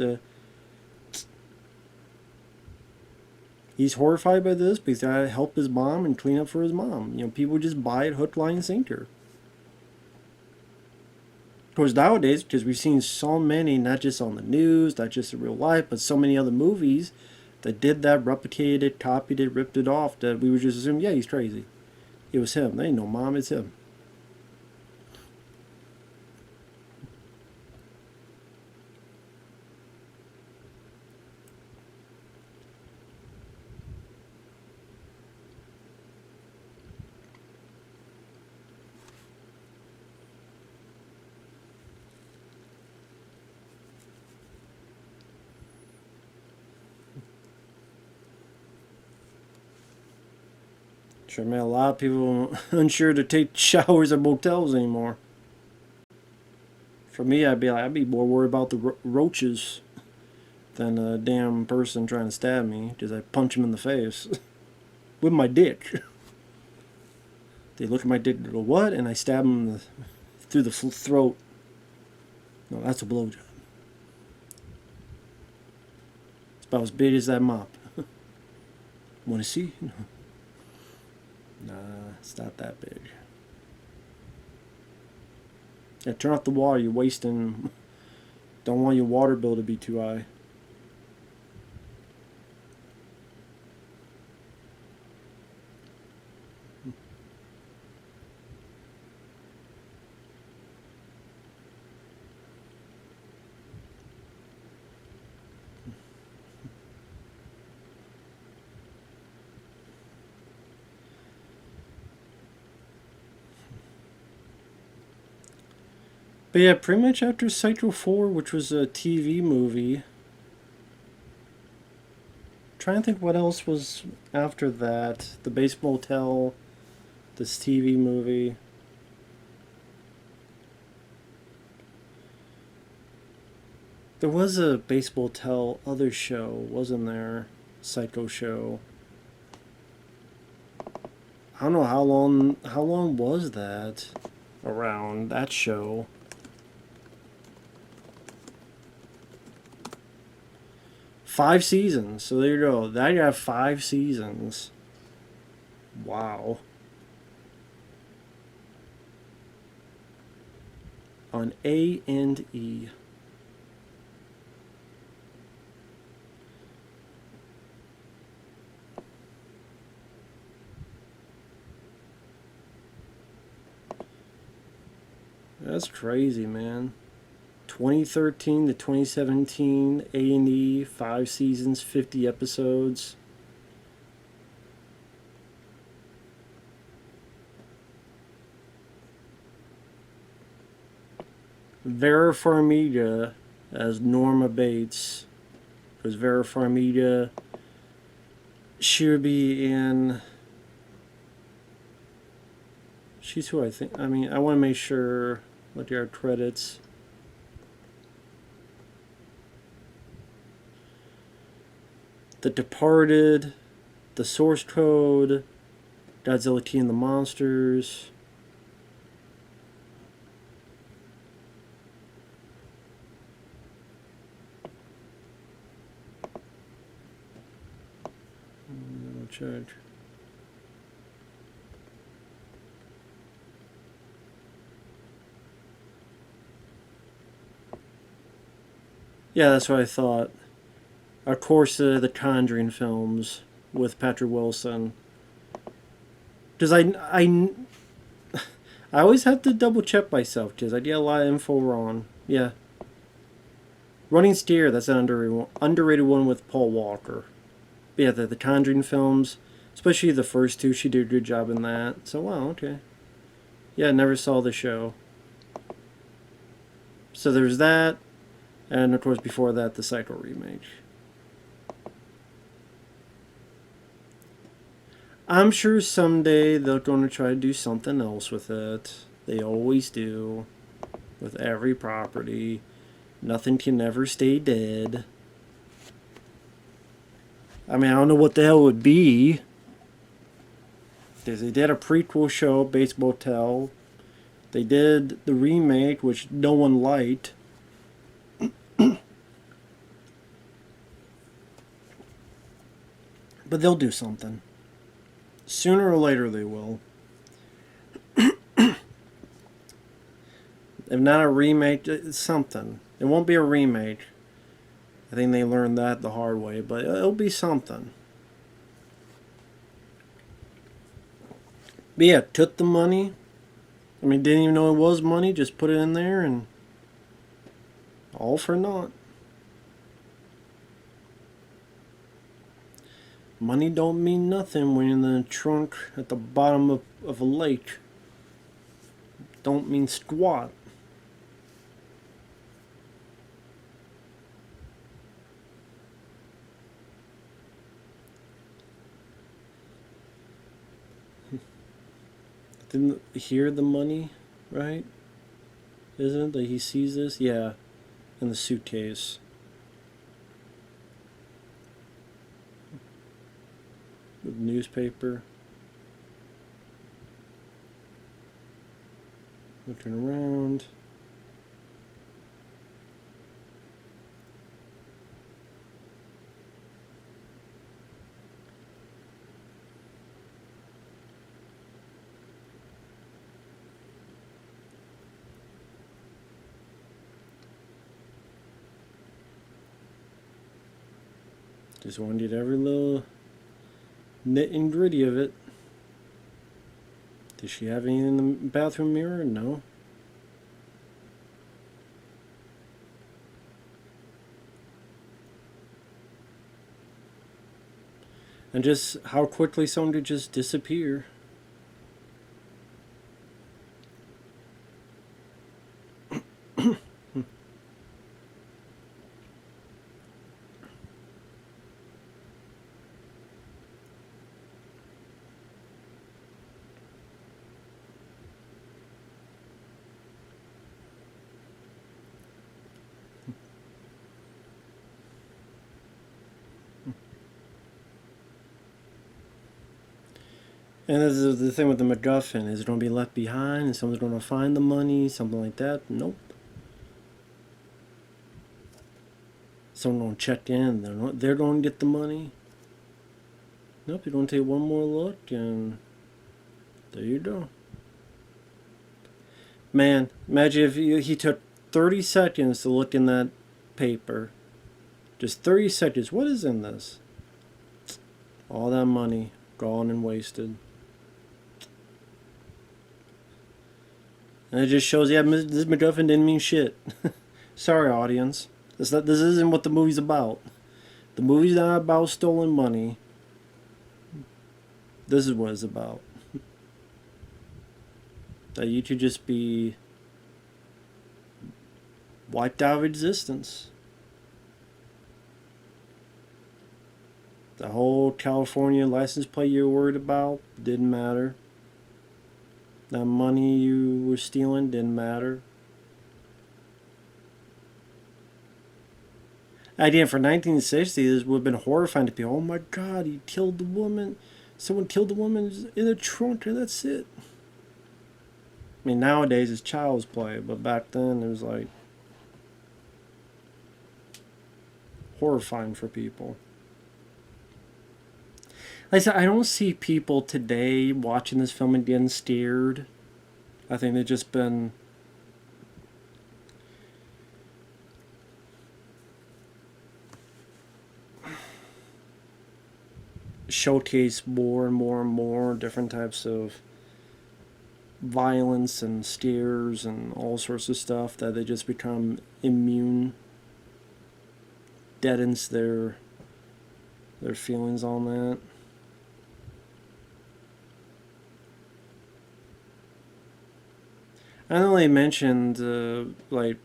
he's horrified by this, but he's got to help his mom and clean up for his mom. You know, people just buy it hook, line, and sinker. Of course, nowadays, because we've seen so many, not just on the news, not just in real life, but so many other movies that did that, replicated it, copied it, ripped it off, that we would just assume, yeah, he's crazy. It was him. They ain't no mom, it's him. Sure, man, a lot of people unsure to take showers at motels anymore. For me, I'd be more worried about the roaches than a damn person trying to stab me because I punch him in the face with my dick. They look at my dick and go, what? And I stab him through the throat. No, that's a blowjob. It's about as big as that mop. Want to see? Nah, it's not that big. Yeah, turn off the water. You're wasting. Don't want your water bill to be too high. But yeah, pretty much after Psycho 4, which was a TV movie. Trying to think what else was after that. The Bates Motel, this TV movie. There was a Bates Motel other show, wasn't there? Psycho show. I don't know how long was that around, that show? 5 seasons. So there you go. Now you have 5 seasons. Wow. On A&E. That's crazy, man. 2013 to 2017, A&E, 5 seasons, 50 episodes. Vera Farmiga as Norma Bates. Because Vera Farmiga, she would be in... She's who I think... I mean, I want to make sure... Look at our credits. The Departed, The Source Code, Godzilla King and the Monsters. I'll check. Yeah, that's what I thought. Of course, the Conjuring films with Patrick Wilson. Because I always have to double check myself because I get a lot of info wrong. Yeah. Running Steer, that's an underrated one with Paul Walker. But yeah, the Conjuring films, especially the first two, she did a good job in that. So, wow, okay. Yeah, I never saw the show. So there's that. And, of course, before that, the Psycho remake. I'm sure someday they're going to try to do something else with it. They always do. With every property. Nothing can ever stay dead. I mean, I don't know what the hell it would be. They did a prequel show, Bates Motel. They did the remake, which no one liked. But they'll do something. Sooner or later they will. If not a remake, it's something. It won't be a remake. I think they learned that the hard way, but it'll be something. But yeah, took the money. I mean, didn't even know it was money, just put it in there and all for naught. Money don't mean nothing when you're in the trunk at the bottom of a lake. Don't mean squat. Didn't hear the money, right? Isn't it that he sees this? Yeah, in the suitcase. With newspaper. Looking around. Just want to get every little nit and gritty of it. Does she have anything in the bathroom mirror? No. And just how quickly someone could just disappear. And this is the thing with the MacGuffin. Is it going to be left behind and someone's going to find the money? Something like that? Nope. Someone don't check in. They're going to get the money. Nope, you don't take one more look, and there you go. Man, imagine if he took 30 seconds to look in that paper. Just 30 seconds. What is in this? All that money gone and wasted. And it just shows, yeah, this MacGuffin didn't mean shit. Sorry, audience. This isn't what the movie's about. The movie's not about stolen money. This is what it's about. That you could just be wiped out of existence. The whole California license plate you were worried about didn't matter. That money you were stealing didn't matter. Again, for 1960, this would have been horrifying to people. Oh my God, he killed the woman. Someone killed the woman in a trunk, and that's it. I mean, nowadays it's child's play, but back then it was like horrifying for people. Like I said, I don't see people today watching this film and getting scared. I think they've just been showcased more and more and more different types of violence and scares and all sorts of stuff that they just become immune, deadens their feelings on that. I know they mentioned like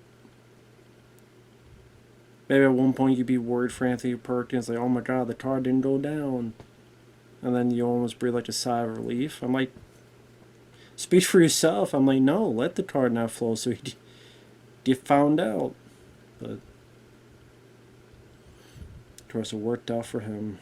maybe at one point you'd be worried for Anthony Perkins, like, oh my God, the car didn't go down, and then you almost breathe like a sigh of relief. I'm like, speak for yourself. I'm like, no, let the car not flow so he get found out. But of course it worked out for him.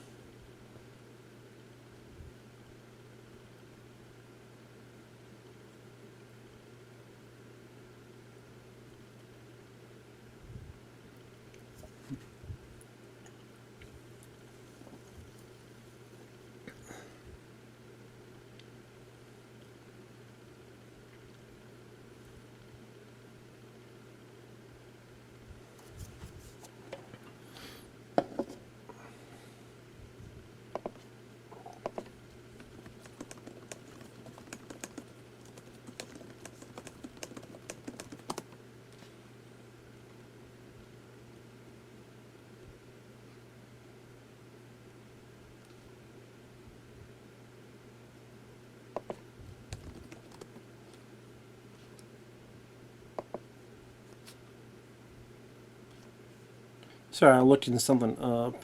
Sorry, I'm looking something up.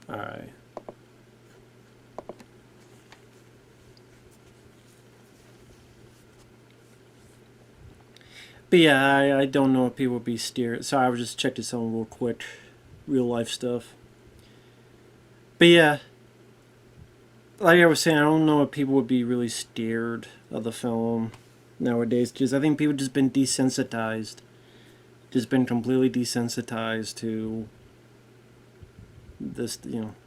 Alright. But yeah, I don't know if people would be scared. Sorry, I was just checking some real quick. Real life stuff. But yeah, like I was saying, I don't know if people would be really scared of the film nowadays. Because I think people just been desensitized. Just been completely desensitized to this,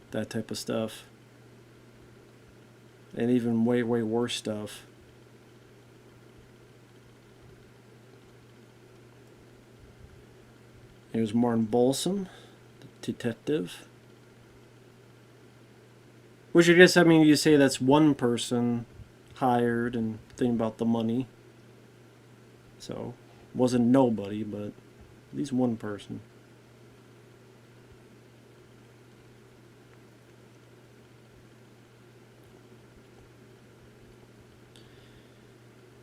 that type of stuff. And even way, way worse stuff. Here's Martin Balsam, the detective. Which I guess, I mean, you say that's one person hired and thinking about the money. So, wasn't nobody, but at least one person.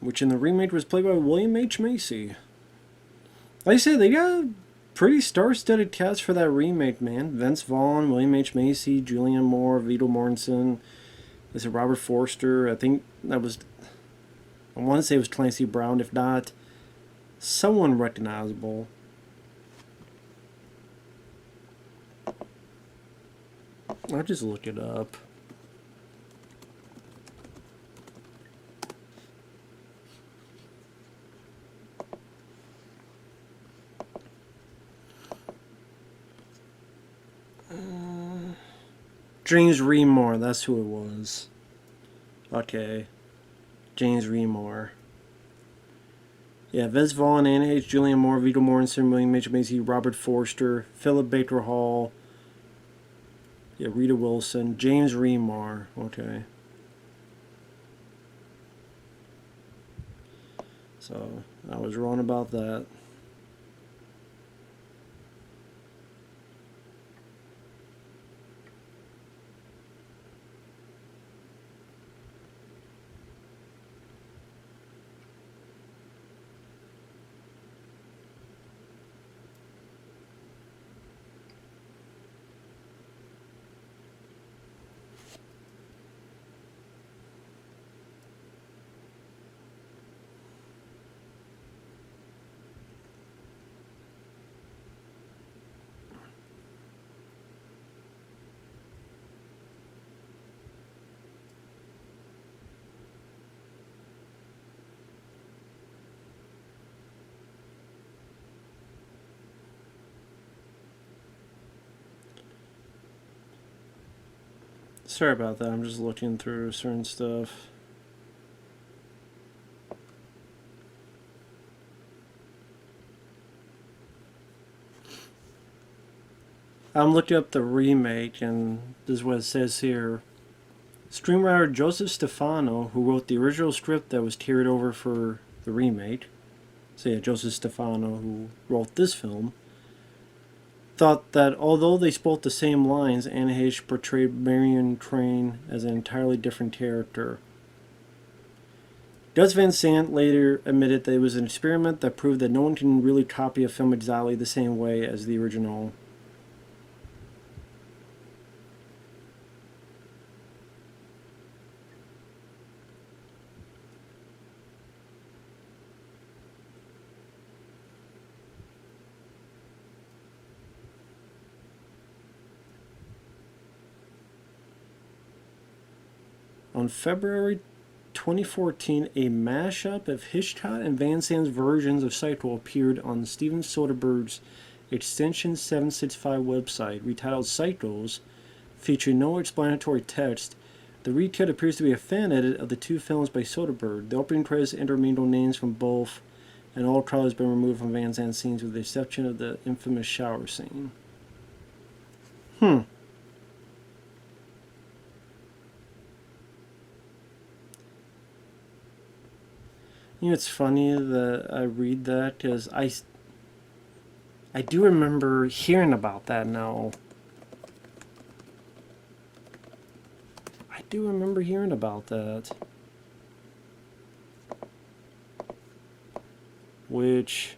Which in the remake was played by William H. Macy. Like I said, they got a pretty star-studded cast for that remake, man. Vince Vaughn, William H. Macy, Julianne Moore, Viggo Mortensen. There's Robert Forster. I think that was... I want to say it was Clancy Brown. If not, someone recognizable. I'll just look it up. James Remore, that's who it was. Okay. James Remore. Yeah, Vince Vaughn, Anne H., Julianne Moore, Viggo Mortensen, William H. Macy, Robert Forster, Philip Baker Hall, yeah, Rita Wilson, James Remore. Okay. So, I was wrong about that. Sorry about that, I'm just looking through certain stuff. I'm looking up the remake, and this is what it says here. Screenwriter Joseph Stefano, who wrote the original script that was carried over for the remake, so yeah, Joseph Stefano, who wrote this film, thought that although they spoke the same lines, Anne Heche portrayed Marion Crane as an entirely different character. Gus Van Sant later admitted that it was an experiment that proved that no one can really copy a film exactly the same way as the original. On February 2014, a mashup of Hitchcock and Van Sant's versions of Psycho appeared on Steven Soderbergh's Extension 765 website, retitled Psychos, featuring no explanatory text. The recut appears to be a fan edit of the two films by Soderbergh. The opening credits intermingle names from both, and all color has been removed from Van Sant's scenes with the exception of the infamous shower scene. You know, it's funny that I read that because I do remember hearing about that now. I do remember hearing about that. Which,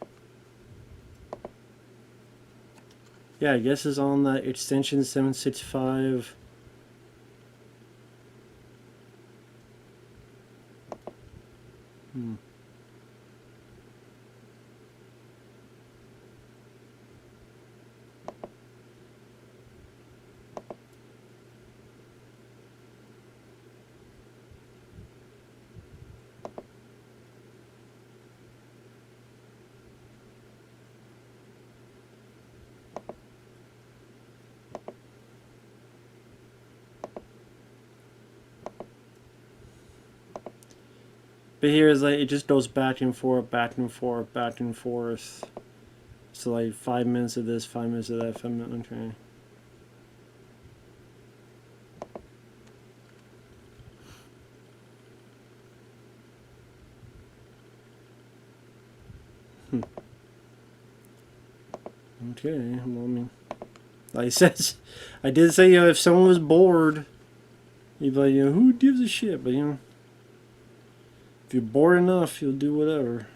yeah, I guess is on the Extension 765. But here is like it just goes back and forth, back and forth, back and forth. So like 5 minutes of this, 5 minutes of that, 5 minutes. Okay. Okay. Well, I mean, like I said, I did say if someone was bored, you'd be like, who gives a shit? But if you're bored enough, you'll do whatever.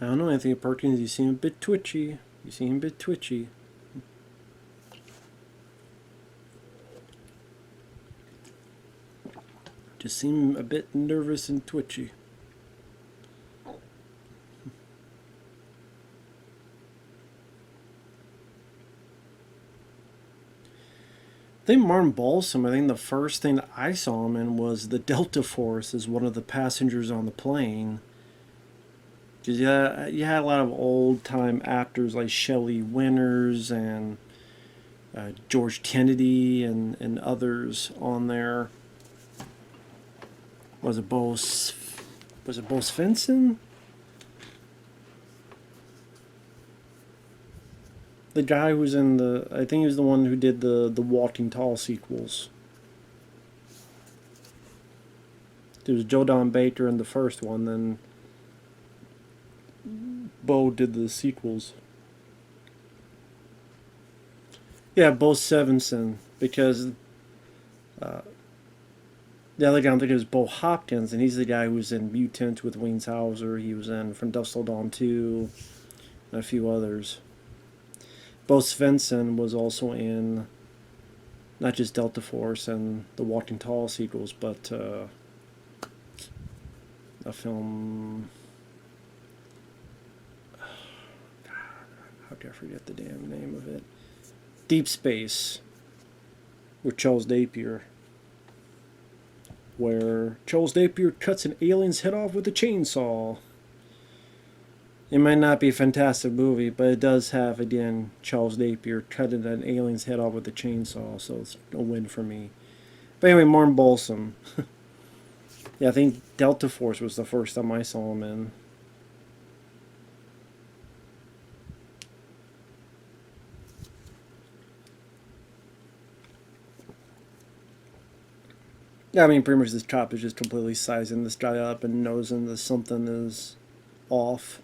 I don't know, Anthony Perkins, you seem a bit twitchy. You seem a bit twitchy. Just seem a bit nervous and twitchy. I think Martin Balsam, I think the first thing that I saw him in was the Delta Force as one of the passengers on the plane. Because you had a lot of old time actors like Shelley Winters and George Kennedy and others on there. Was it Bo Svensson? The guy who was in the, I think he was the one who did the Walking Tall sequels. There was Joe Don Baker in the first one, then Bo did the sequels. Yeah, Bo Svensson, because the other guy I'm thinking is Bo Hopkins, and he's the guy who was in Mutant with Wayne Hauser. He was in From Dusk Till Dawn 2, and a few others. Bo Svensson was also in not just Delta Force and the Walking Tall sequels, but a film. How could I forget the damn name of it? Deep Space, with Charles Napier, where Charles Napier cuts an alien's head off with a chainsaw. It might not be a fantastic movie, but it does have, again, Charles Napier cutting an alien's head off with a chainsaw, so it's a win for me. But anyway, Martin Balsam. Yeah, I think Delta Force was the first time I saw him in. Yeah, I mean, pretty much this cop is just completely sizing this guy up and nosing that something is off.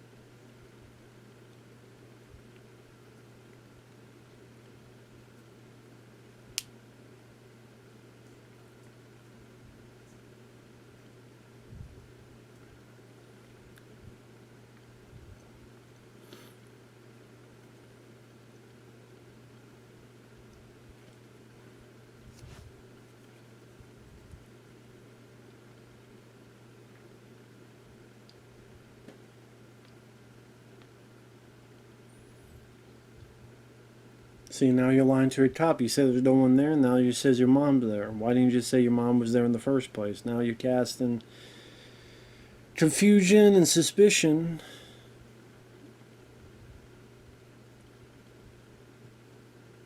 See, now you're lying to a cop. You said there's no one there, and now you says your mom's there. Why didn't you just say your mom was there in the first place? Now you're casting confusion and suspicion.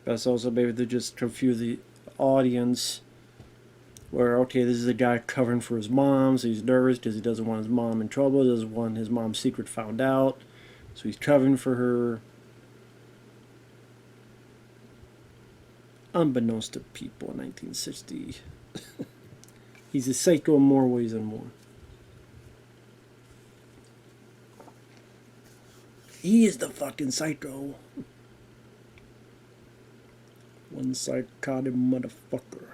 That's also maybe to just confuse the audience. Where, okay, this is a guy covering for his mom, so he's nervous because he doesn't want his mom in trouble, doesn't want his mom's secret found out, so he's covering for her. Unbeknownst to people in 1960. He's a psycho in more ways than one. He is the fucking psycho. One psychotic motherfucker.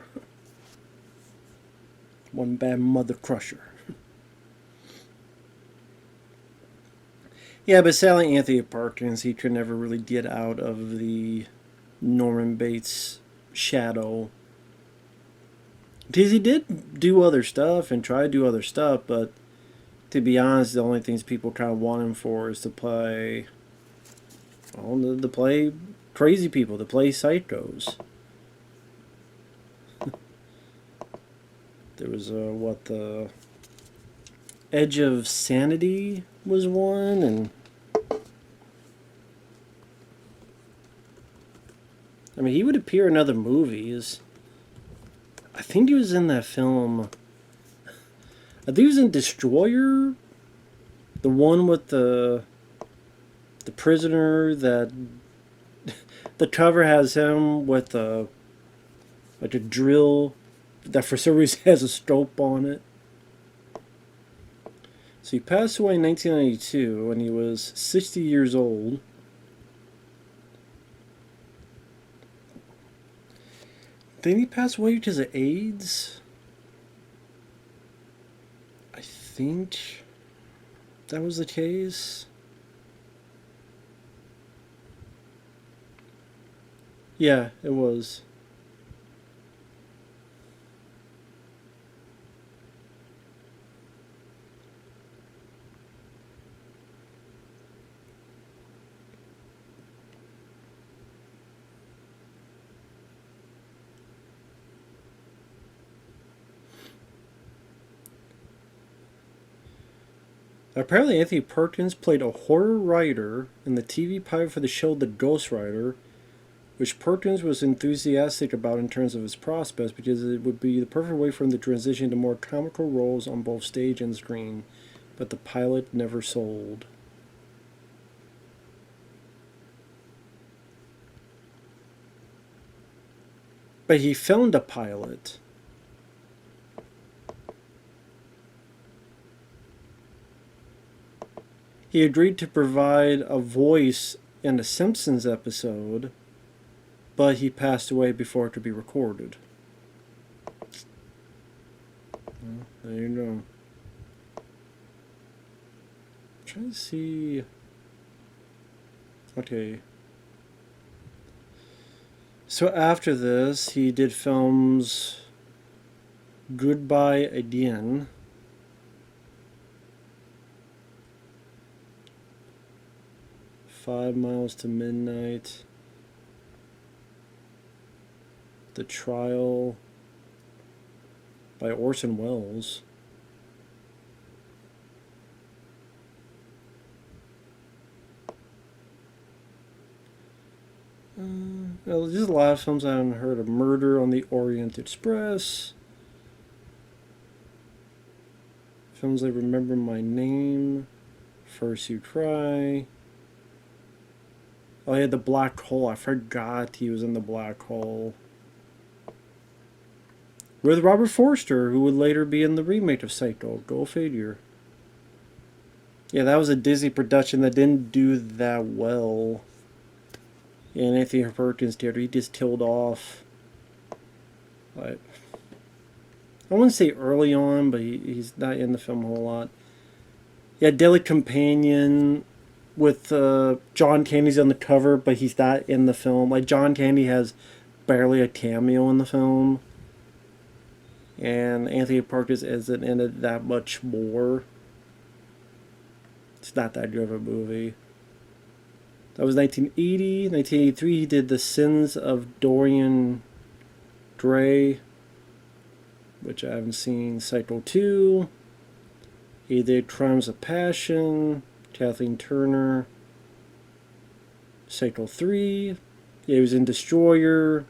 One bad mother crusher. Yeah, but sadly Anthony Perkins, he could never really get out of the Norman Bates shadow. Because he did do other stuff and try to do other stuff, but to be honest, the only things people kind of want him for is to play, well, to play crazy people, to play psychos. There was what, the Edge of Sanity was one, and I mean, he would appear in other movies. I think he was in that film. I think he was in Destroyer, the one with the prisoner that the cover has him with a like a drill that for some reason has a scope on it. So he passed away in 1992 when he was 60 years old. Didn't he pass away because of AIDS? I think that was the case. Yeah, it was. Apparently, Anthony Perkins played a horror writer in the TV pilot for the show The Ghost Rider, which Perkins was enthusiastic about in terms of his prospects because it would be the perfect way for him to transition to more comical roles on both stage and screen. But the pilot never sold. But he filmed a pilot. He agreed to provide a voice in a Simpsons episode, but he passed away before it could be recorded. Well, there you go. I'm trying to see. Okay. So after this, he did films Goodbye Again. Five Miles to Midnight. The Trial by Orson Welles. Well, there's a lot of films I haven't heard of. Murder on the Orient Express. Films like Remember My Name. First You Cry. Oh, he had The Black Hole. I forgot he was in The Black Hole. With Robert Forster, who would later be in the remake of Psycho. Go figure. Yeah, that was a Disney production that didn't do that well. And Anthony Perkins did. He just killed off. Like, I wouldn't say early on, but he's not in the film a whole lot. Yeah, Deadly Companion with John Candy's on the cover, but he's not in the film. Like, John Candy has barely a cameo in the film. And Anthony Perkins isn't in it that much more. It's not that good of a movie. That was 1980. 1983, he did The Sins of Dorian Gray, which I haven't seen. Psycho 2. He did Crimes of Passion, Kathleen Turner. Psycho 3. Yeah, he was in Destroyer.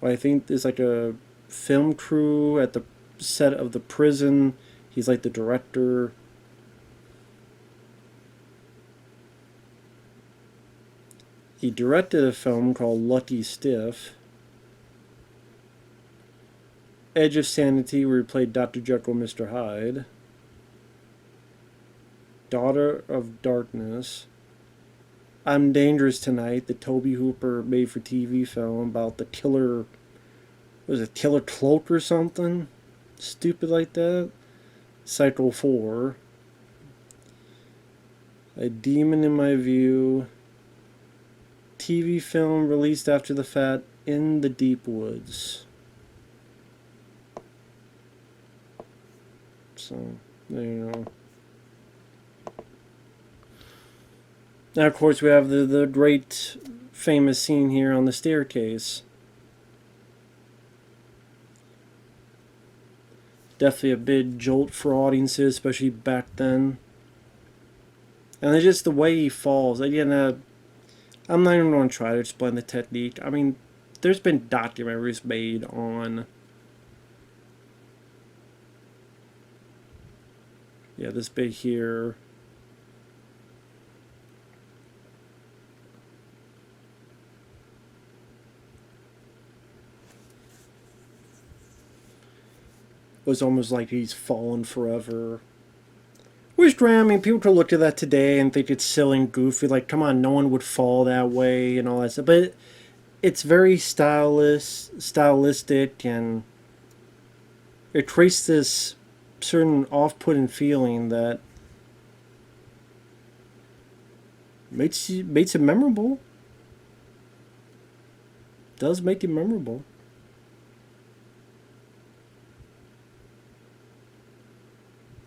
I think there's like a film crew at the set of the prison. He's like the director. He directed a film called Lucky Stiff. Edge of Sanity, where he played Dr. Jekyll and Mr. Hyde. Daughter of Darkness. I'm Dangerous Tonight, the Tobe Hooper made-for-TV film about the killer. Was it Killer Cloak or something? Stupid like that. Psycho 4. A Demon in My View. TV film released after the fact, In the Deep Woods. So, there you go. Now, of course, we have the great famous scene here on the staircase. Definitely a big jolt for audiences, especially back then. And it's just the way he falls. Again, I'm not even going to try to explain the technique. I mean, there's been documentaries made on... Yeah, this bit here. Was almost like he's fallen forever. Which, I mean, people could look at that today and think it's silly and goofy. Like, come on, no one would fall that way and all that stuff. But it's very stylistic, and it creates this certain off-putting feeling that makes it memorable. does make it memorable.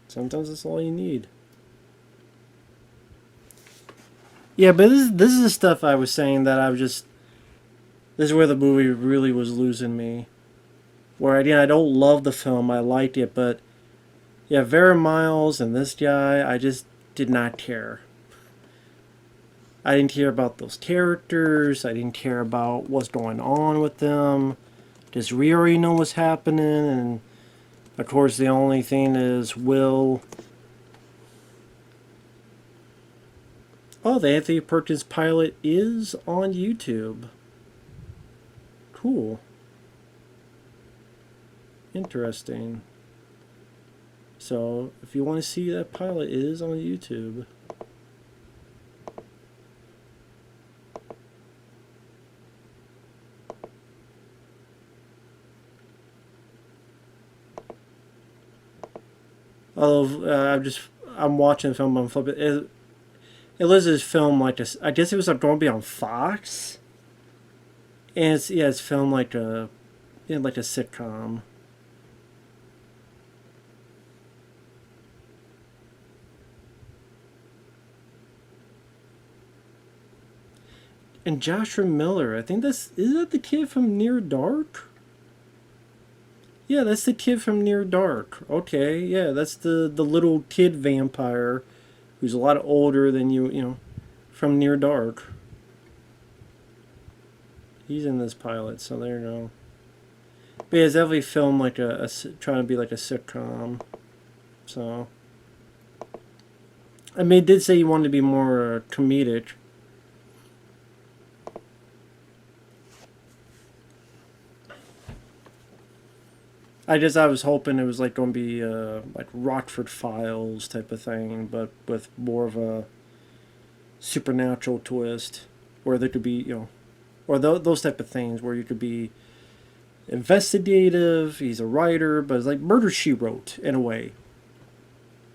Sometimes that's all you need. Yeah, but this is the stuff I was saying that I was just. This is where the movie really was losing me. Where I don't love the film, I liked it, but yeah, Vera Miles and this guy, I just did not care. I didn't care about those characters. I didn't care about what's going on with them. Does we already know what's happening? And of course, the only thing is, will. Oh, the Anthony Perkins pilot is on YouTube. Cool. Interesting. So, if you want to see that pilot, it is on YouTube. Although I'm watching the film, I'm flipping. It lists this film like this. I guess it was going to be on Fox, and it's filmed like a sitcom. And Joshua Miller, I think is that the kid from Near Dark? Yeah, that's the kid from Near Dark. Okay, yeah, that's the little kid vampire who's a lot older than you, from Near Dark. He's in this pilot, so there you go. But yeah, it's definitely filmed like trying to be like a sitcom. So, I mean, it did say he wanted to be more comedic. I was hoping it was like going to be like Rockford Files type of thing, but with more of a supernatural twist, where there could be or those type of things where you could be investigative. He's a writer, but it's like Murder She Wrote in a way,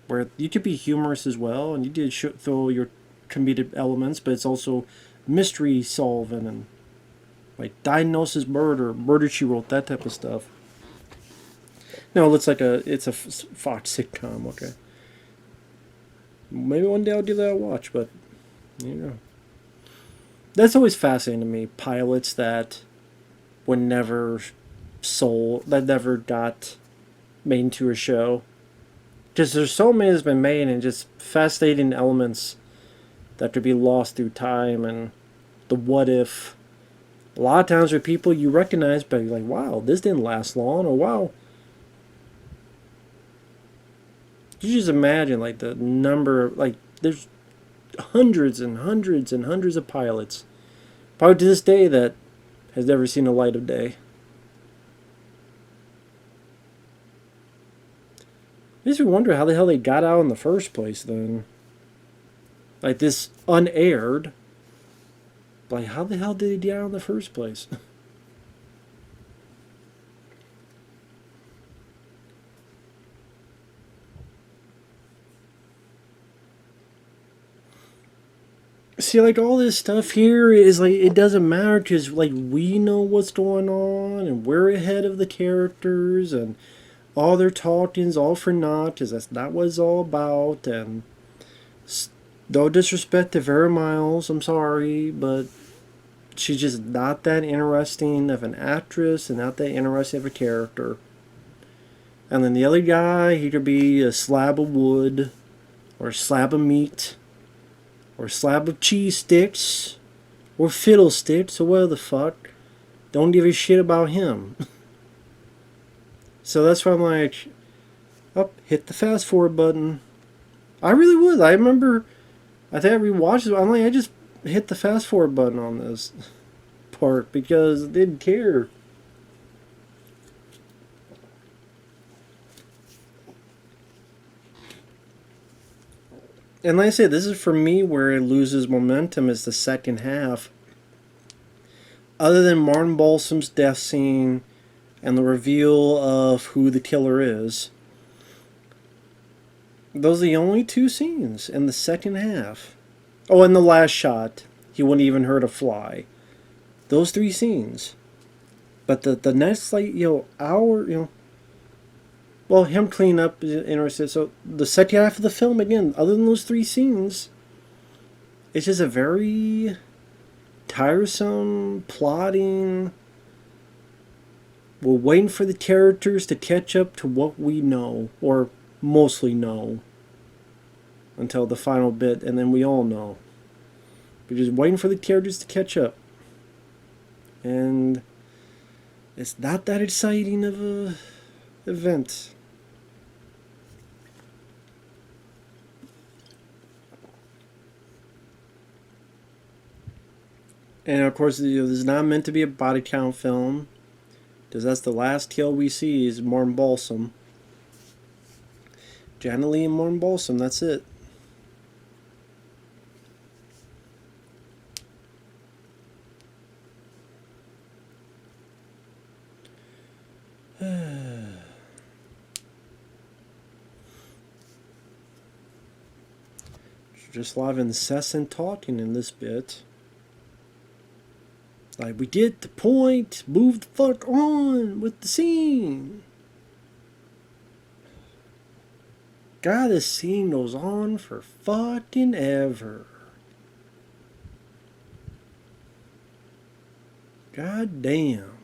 where you could be humorous as well, and you did throw your comedic elements, but it's also mystery solving and like diagnosis Murder She Wrote, that type of stuff. No, it looks like it's a Fox sitcom. Okay, maybe one day I'll give that a watch, but that's always fascinating to me. Pilots that were never sold, that never got made into a show, because there's so many that's been made, and just fascinating elements that could be lost through time and the what if. A lot of times with people you recognize, but you're like, wow, this didn't last long, or wow. You just imagine like the number, like there's hundreds and hundreds and hundreds of pilots, probably to this day, that has never seen the light of day. Makes me wonder how the hell they got out in the first place then. Like this unaired. Like how the hell did they get out in the first place? See, like all this stuff here is like, it doesn't matter because like we know what's going on and we're ahead of the characters, and all their talking's all for naught because that's not what it's all about. And no disrespect to Vera Miles, I'm sorry, but she's just not that interesting of an actress and not that interesting of a character. And then the other guy, he could be a slab of wood or a slab of meat, or a slab of cheese sticks, or fiddlesticks, or whatever the fuck. Don't give a shit about him. So that's why I'm like, hit the fast forward button. I really would. I remember, I think I rewatched it. I'm like, I just hit the fast forward button on this part because I didn't care. And like I said, this is for me where it loses momentum is the second half. Other than Martin Balsam's death scene and the reveal of who the killer is, those are the only two scenes in the second half. Oh, and the last shot, he wouldn't even hurt a fly. Those three scenes. But the next, like, hour, well, him cleaning up is interesting. So the second half of the film, again, other than those three scenes, it's just a very tiresome plotting. We're waiting for the characters to catch up to what we know, or mostly know, until the final bit, and then we all know. We're just waiting for the characters to catch up. And it's not that exciting of a event. And of course, this is not meant to be a body count film, because that's the last kill we see is Morton Balsam. Janet Leigh and Morton Balsam, that's it. Just a lot of incessant talking in this bit. Like, we get the point, move the fuck on with the scene. God, this scene goes on for fucking ever. God damn.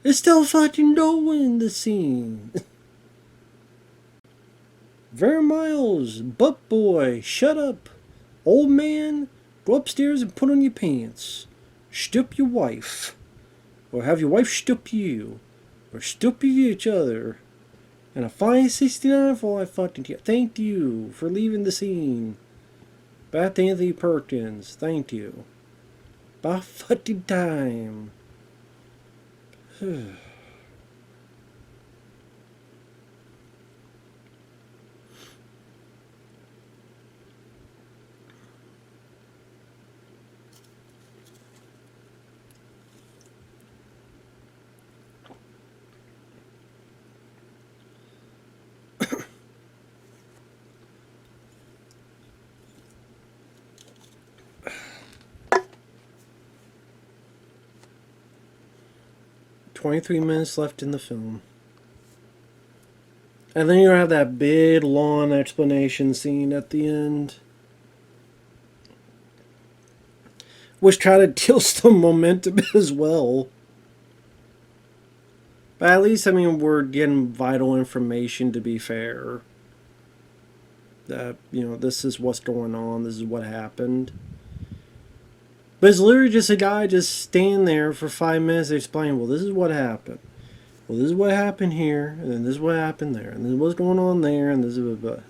It's still fucking going, the scene. Vera Miles, butt boy, shut up. Old man, go upstairs and put on your pants. Stoop your wife. Or have your wife stoop you. Or stoop you each other. And a fine 69 for I fucking thank you for leaving the scene. Back to Anthony Perkins, thank you. About fucking time. 23 minutes left in the film. And then you have that big, long explanation scene at the end, which kind of kills the momentum as well. But at least, I mean, we're getting vital information, to be fair. That, this is what's going on, this is what happened. But it's literally just a guy just standing there for 5 minutes explaining, well, this is what happened. Well, this is what happened here, and then this is what happened there, and this is what's going on there, and this is what...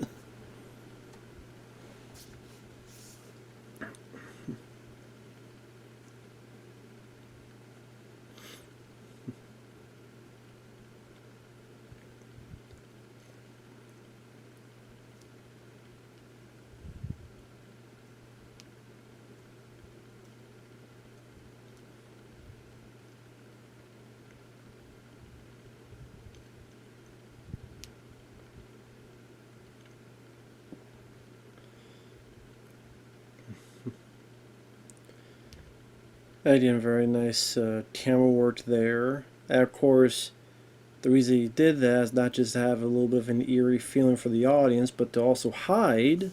Again, very nice camera work there. And of course, the reason he did that is not just to have a little bit of an eerie feeling for the audience, but to also hide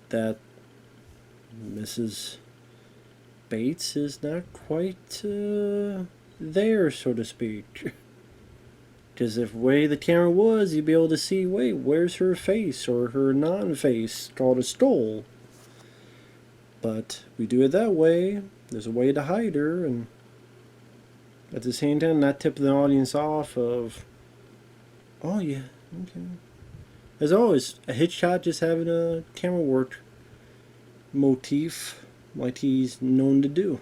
that Mrs. Bates is not quite there, so to speak. Because if the way the camera was, you'd be able to see, wait, where's her face or her non-face called a skull? But we do it that way. There's a way to hide her, and at the same time, not tip the audience off of, oh yeah, okay. As always, a Hitchcock just having a camera work motif like he's known to do.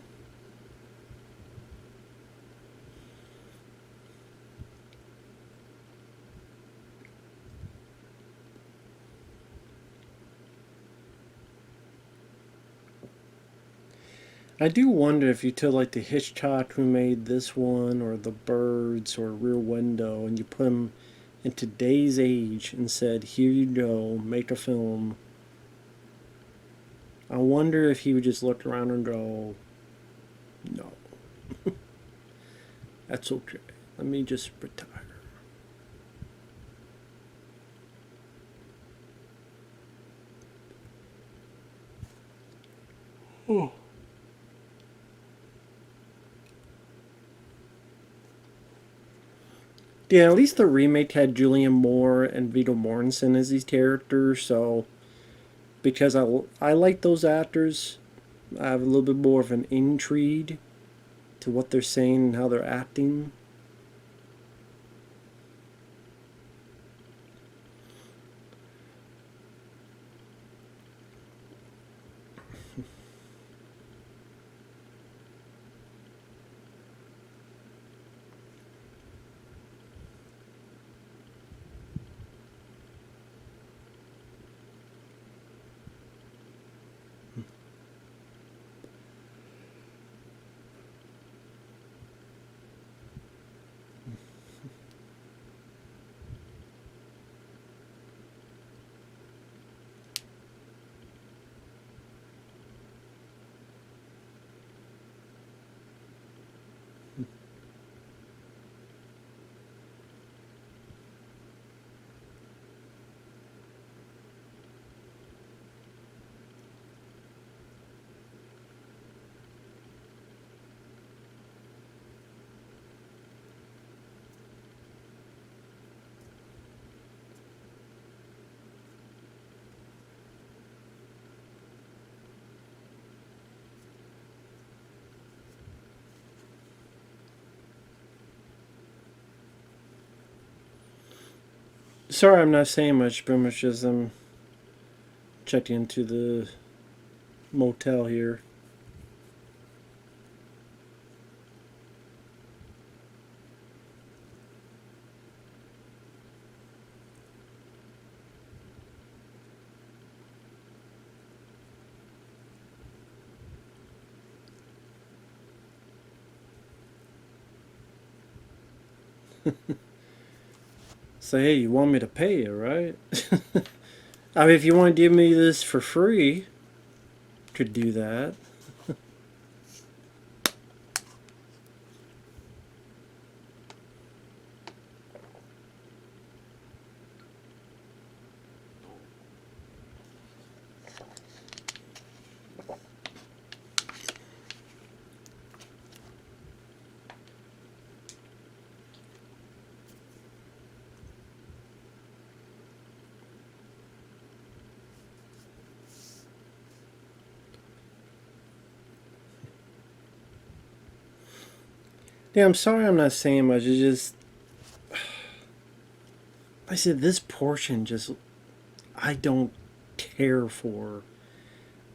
I do wonder if you took like the Hitchcock who made this one, or The Birds, or Rear Window, and you put them in today's age and said, here you go, make a film. I wonder if he would just look around and go, no, that's okay. Let me just retire. Oh. Yeah, at least the remake had Julianne Moore and Viggo Mortensen as these characters, so because I like those actors, I have a little bit more of an intrigue to what they're saying and how they're acting. Sorry, I'm not saying much. Pretty much just checking into the motel here. Say, hey, you want me to pay you, right? I mean, if you want to give me this for free, could do that. Yeah, I'm sorry I'm not saying much. It's just, I said this portion just, I don't care for.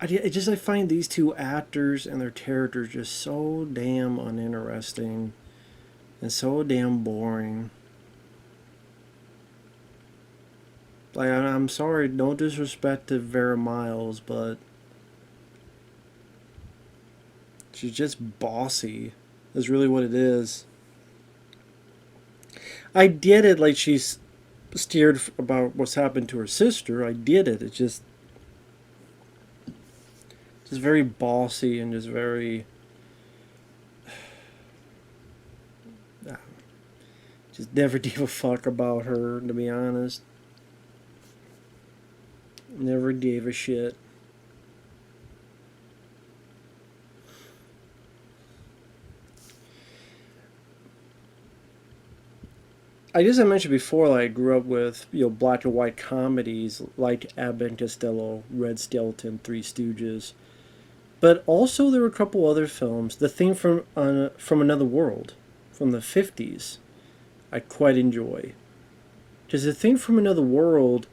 I find these two actors and their characters just so damn uninteresting and so damn boring. Like, I'm sorry, no disrespect to Vera Miles, but she's just bossy. Is really what it is. I get it, like she's scared about what's happened to her sister. I get it. It's just very bossy and just very, just never gave a fuck about her. To be honest, never gave a shit. I guess I mentioned before, like, I grew up with black and white comedies like Abbott and Costello, Red Skeleton, Three Stooges, but also there were a couple other films. The theme from Another World, from the '50s, I quite enjoy. Because the theme from Another World,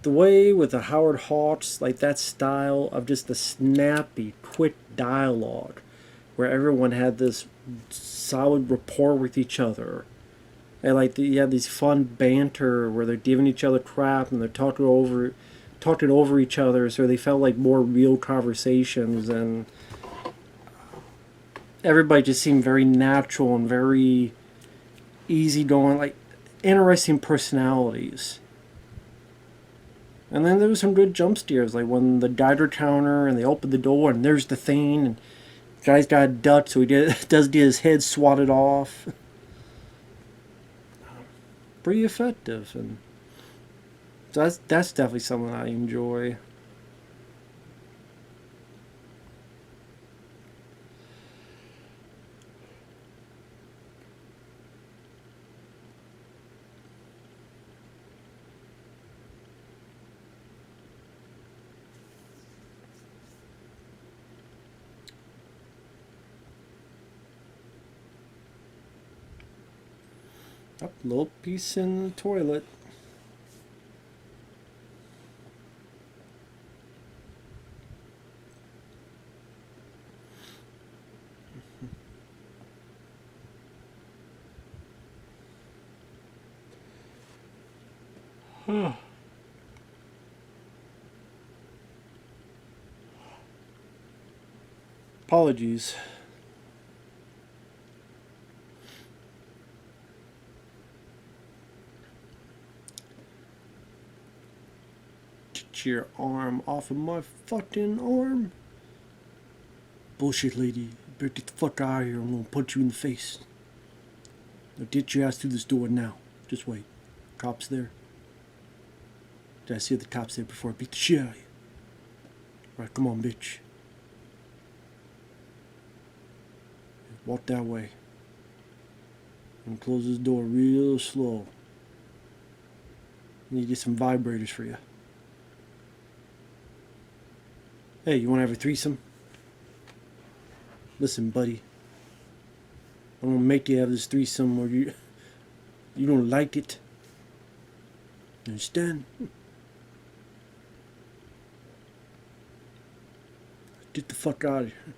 the way with the Howard Hawks, like that style of just the snappy, quick dialogue, where everyone had this solid rapport with each other. And like you have these fun banter where they're giving each other crap and they're talking over each other, so they felt like more real conversations, and everybody just seemed very natural and very easygoing, like interesting personalities. And then there was some good jump scares, like when the Geiger counter and they open the door and there's the thing, and the guy's got a duck, so he does get his head swatted off. Pretty effective, and so that's definitely something I enjoy. Up, little piece in the toilet. Apologies. Get your arm off of my fucking arm. Bullshit, lady. Better get the fuck out of here. I'm gonna punch you in the face. Now get your ass through this door now. Just wait. Cops there. Did I see the cops there before I beat the shit out of you? Right, come on, bitch. Walk that way. And close this door real slow. Need to get some vibrators for you. Hey, you wanna have a threesome? Listen, buddy. I'm gonna make you have this threesome where you don't like it. You understand? Get the fuck out of here.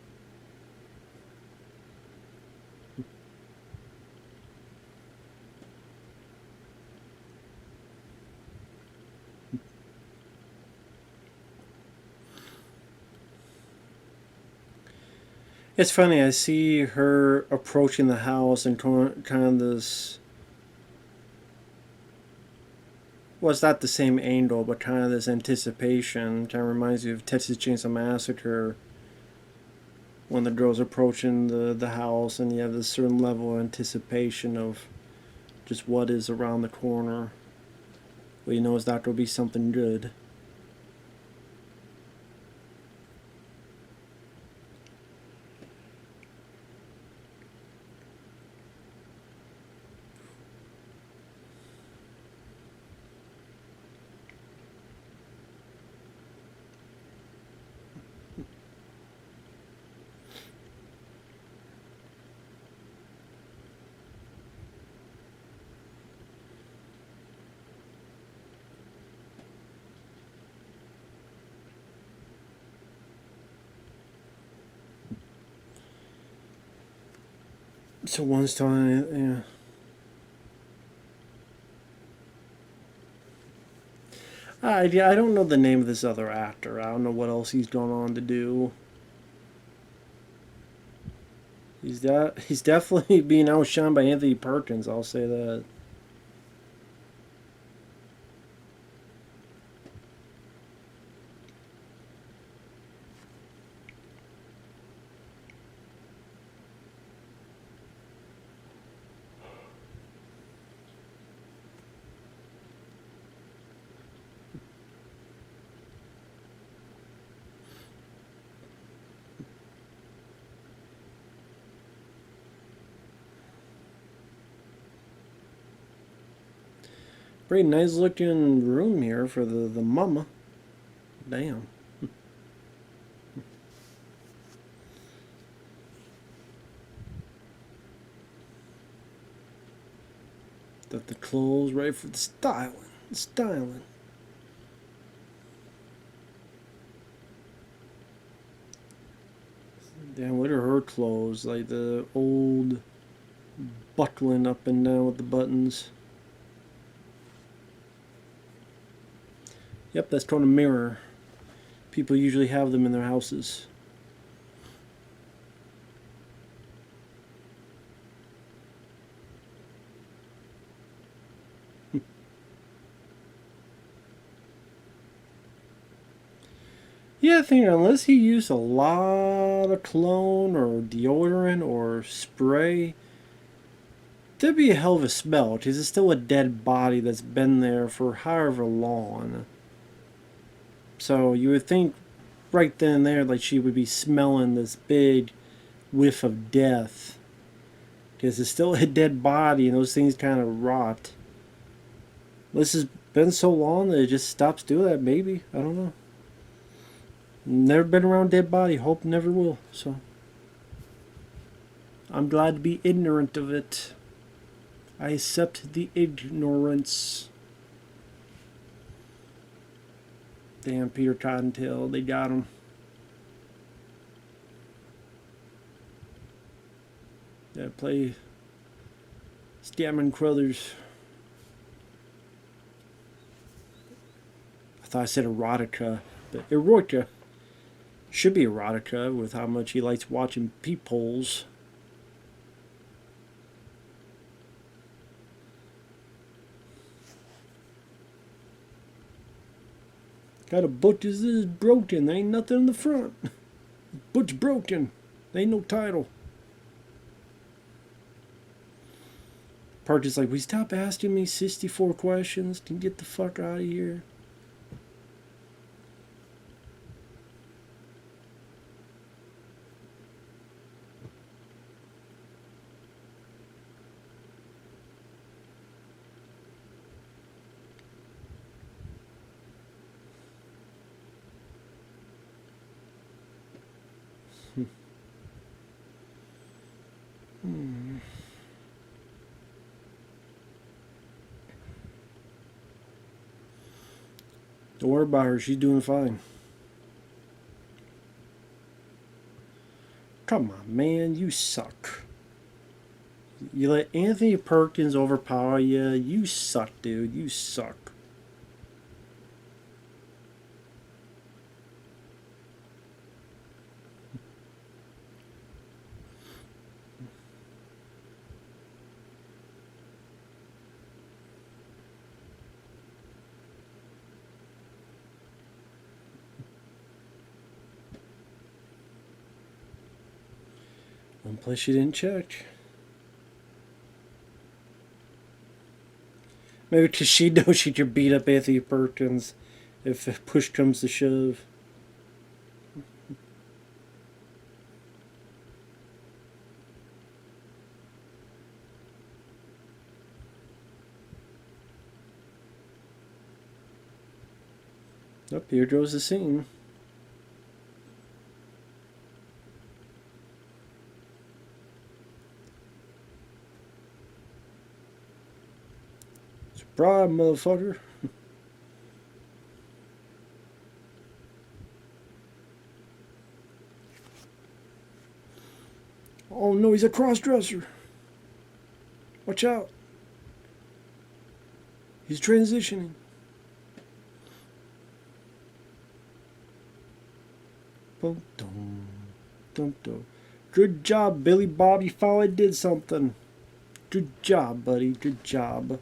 It's funny, I see her approaching the house and kind of this. Well, it's not the same angle, but kind of this anticipation. Kind of reminds me of Texas Chainsaw Massacre when the girl's approaching the house and you have this certain level of anticipation of just what is around the corner. Well, you know it's not going to be something good. So one's telling, yeah. I don't know the name of this other actor. I don't know what else he's gone on to do. He's definitely being outshined by Anthony Perkins. I'll say that. Pretty nice looking room here for the mama. Damn. Got the clothes right for the styling. Styling. Damn, what are her clothes? Like the old buckling up and down with the buttons. Yep, that's called a mirror. People usually have them in their houses. Yeah, I think unless he used a lot of cologne or deodorant or spray, there'd be a hell of a smell because it's still a dead body that's been there for however long. So you would think right then and there, like she would be smelling this big whiff of death because it's still a dead body and those things kind of rot. This has been so long that it just stops doing that. Maybe, I don't know. Never been around dead body. Hope never will. So I'm glad to be ignorant of it. I accept the ignorance. Damn Peter Cottontail, they got him. Yeah, play Stammen Crothers. I thought I said erotica, but erotica. Should be erotica with how much he likes watching peepholes. Got a book that is broken. There ain't nothing in the front. Book's broken. There ain't no title. Perkins like, will you stop asking me 64 questions? Can you get the fuck out of here? Don't worry about her. She's doing fine. Come on, man. You suck. You let Anthony Perkins overpower you. You suck, dude. You suck. One place you didn't check. Maybe because she knows she could beat up Anthony Perkins if push comes to shove. Oh, here goes the scene. Surprise, motherfucker. Oh no, he's a cross-dresser. Watch out. He's transitioning. Boom, dum, dum, dum. Good job, Billy Bob. You finally did something. Good job, buddy. Good job.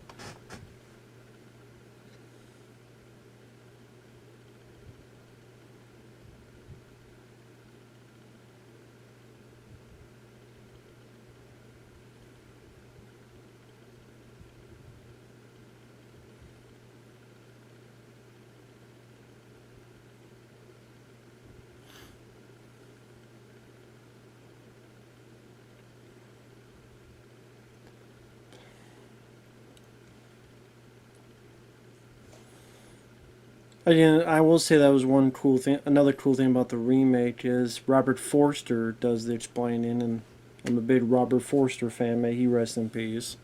Again, I will say that was one cool thing. Another cool thing about the remake is Robert Forster does the explaining, and I'm a big Robert Forster fan. May he rest in peace.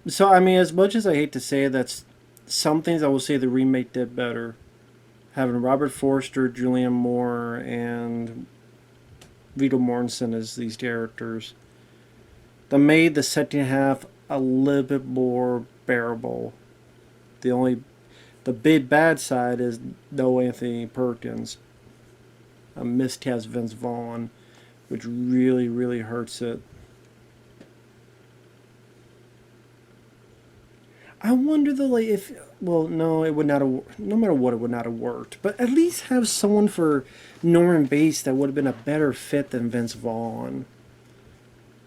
So, I mean, as much as I hate to say it, that's some things I will say the remake did better. Having Robert Forster, Julianne Moore, and Viggo Mortensen as these characters, that made the second half a little bit more bearable. The big bad side is no Anthony Perkins. I miscast Vince Vaughn, which really, really hurts it. I wonder though, like if well, no, it would not have. No matter what, it would not have worked. But at least have someone for Norman Bates that would have been a better fit than Vince Vaughn.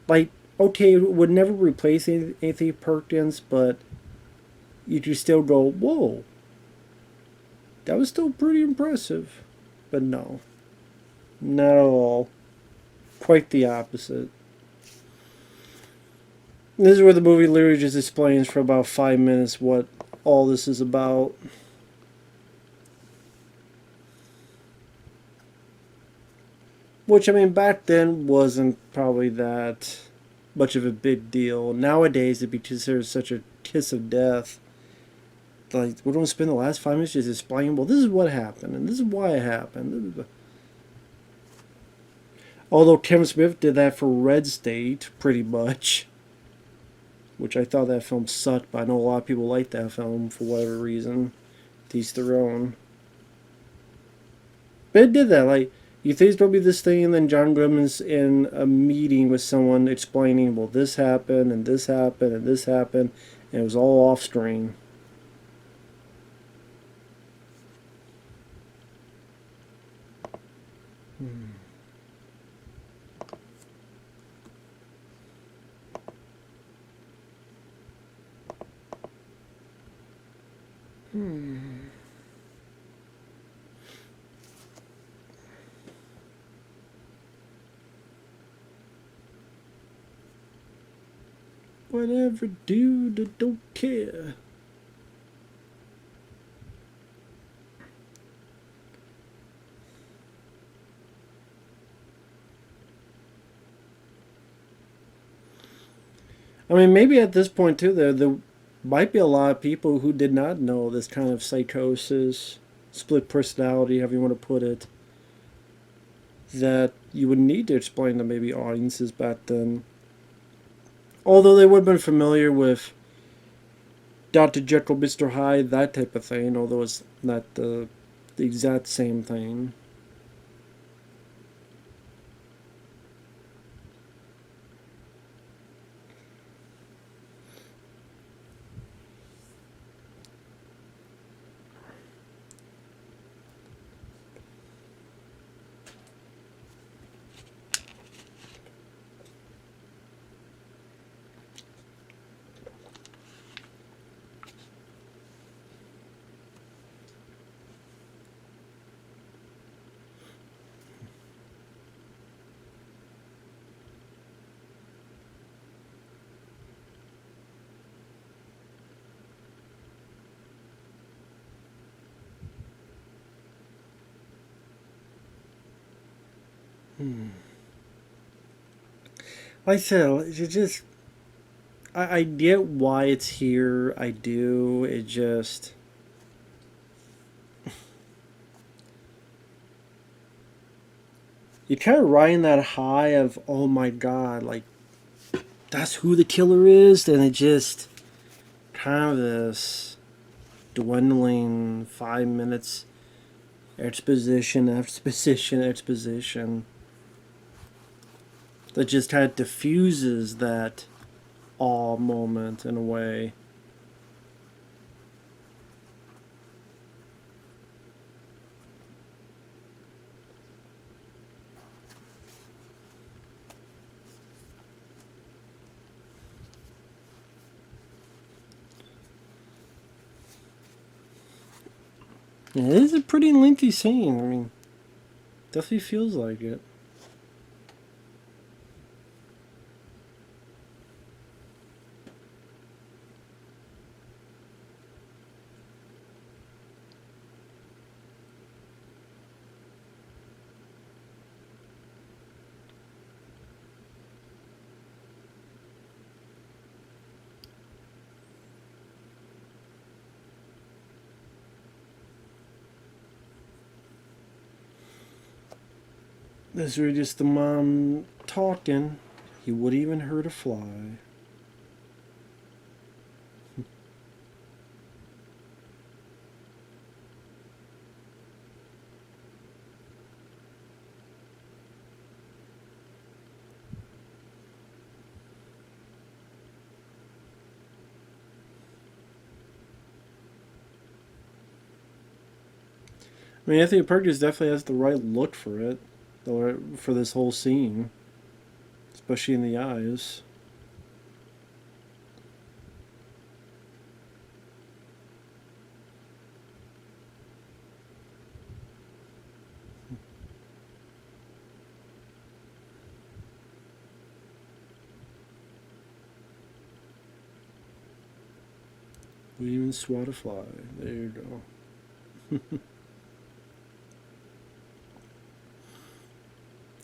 Like, okay, it would never replace Anthony Perkins, but you could still go, whoa, that was still pretty impressive. But no, not at all. Quite the opposite. This is where the movie literally just explains for about 5 minutes what all this is about. Which, I mean, back then wasn't probably that much of a big deal. Nowadays, it'd be considered such a kiss of death. Like, we don't spend the last 5 minutes just explaining, well, this is what happened, and this is why it happened. Although Kevin Smith did that for Red State, pretty much. Which I thought that film sucked, but I know a lot of people like that film for whatever reason. To each their own. But it did that, like, you think it's going to be this thing, and then John Goodman's in a meeting with someone explaining, well, this happened, and this happened, and this happened, and it was all off screen. Whatever, dude, I don't care. I mean, maybe at this point, too, there might be a lot of people who did not know this kind of psychosis, split personality, however you want to put it, that you would need to explain to maybe audiences back then. Although they would have been familiar with Dr. Jekyll, Mr. Hyde, that type of thing, although it's not the exact same thing. Like I said, it just I get why it's here. I do. It just you're kind of riding that high of oh my god, like that's who the killer is, and it just kind of this dwindling 5 minutes exposition, exposition that just kind of diffuses that awe moment in a way. Yeah, it is a pretty lengthy scene. I mean, definitely feels like it. This is just the mom talking. He would even hurt a fly. I mean, Anthony Perkins definitely has the right look for it, for this whole scene, especially in the eyes. We even swat a fly. There you go.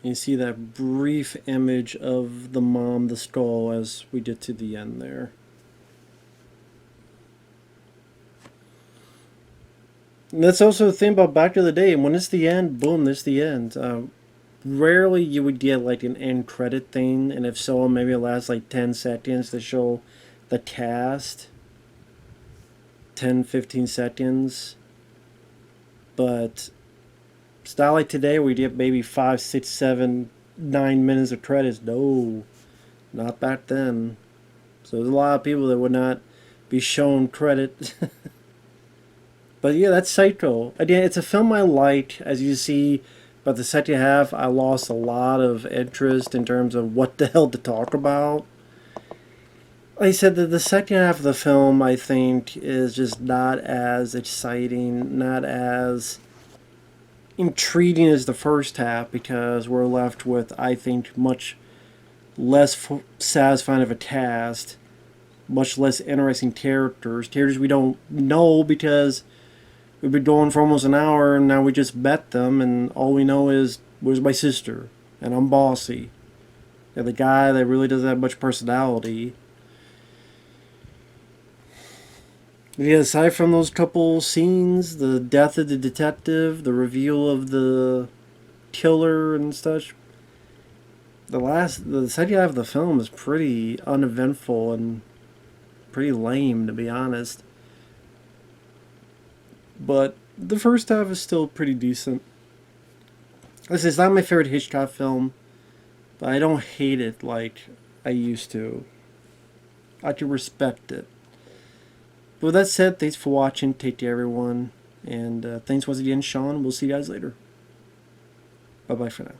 You see that brief image of the mom, the skull, as we get to the end there. And that's also the thing about Back to the Day. When it's the end, boom, there's the end. Rarely you would get like an end credit thing, and if so, maybe it lasts like 10 seconds to show the cast. 10, 15 seconds. But it's not like today where you get maybe 5, 6, 7, 9 minutes of credits. No, not back then. So there's a lot of people that would not be shown credit. But yeah, that's Psycho. Again, it's a film I like, as you see. But the second half, I lost a lot of interest in terms of what the hell to talk about. Like I said, the second half of the film, I think, is just not as exciting, not as intriguing as the first half, because we're left with, I think, much less satisfying of a cast, much less interesting characters we don't know because we've been going for almost an hour and now we just met them and all we know is, where's my sister? And I'm bossy. And the guy that really doesn't have much personality. Yeah, aside from those couple scenes, the death of the detective, the reveal of the killer and such, the second half of the film is pretty uneventful and pretty lame, to be honest. But the first half is still pretty decent. Listen, it's not my favorite Hitchcock film, but I don't hate it like I used to. I can respect it. But with that said, thanks for watching. Take care, everyone. And thanks once again, Shawn. We'll see you guys later. Bye-bye for now.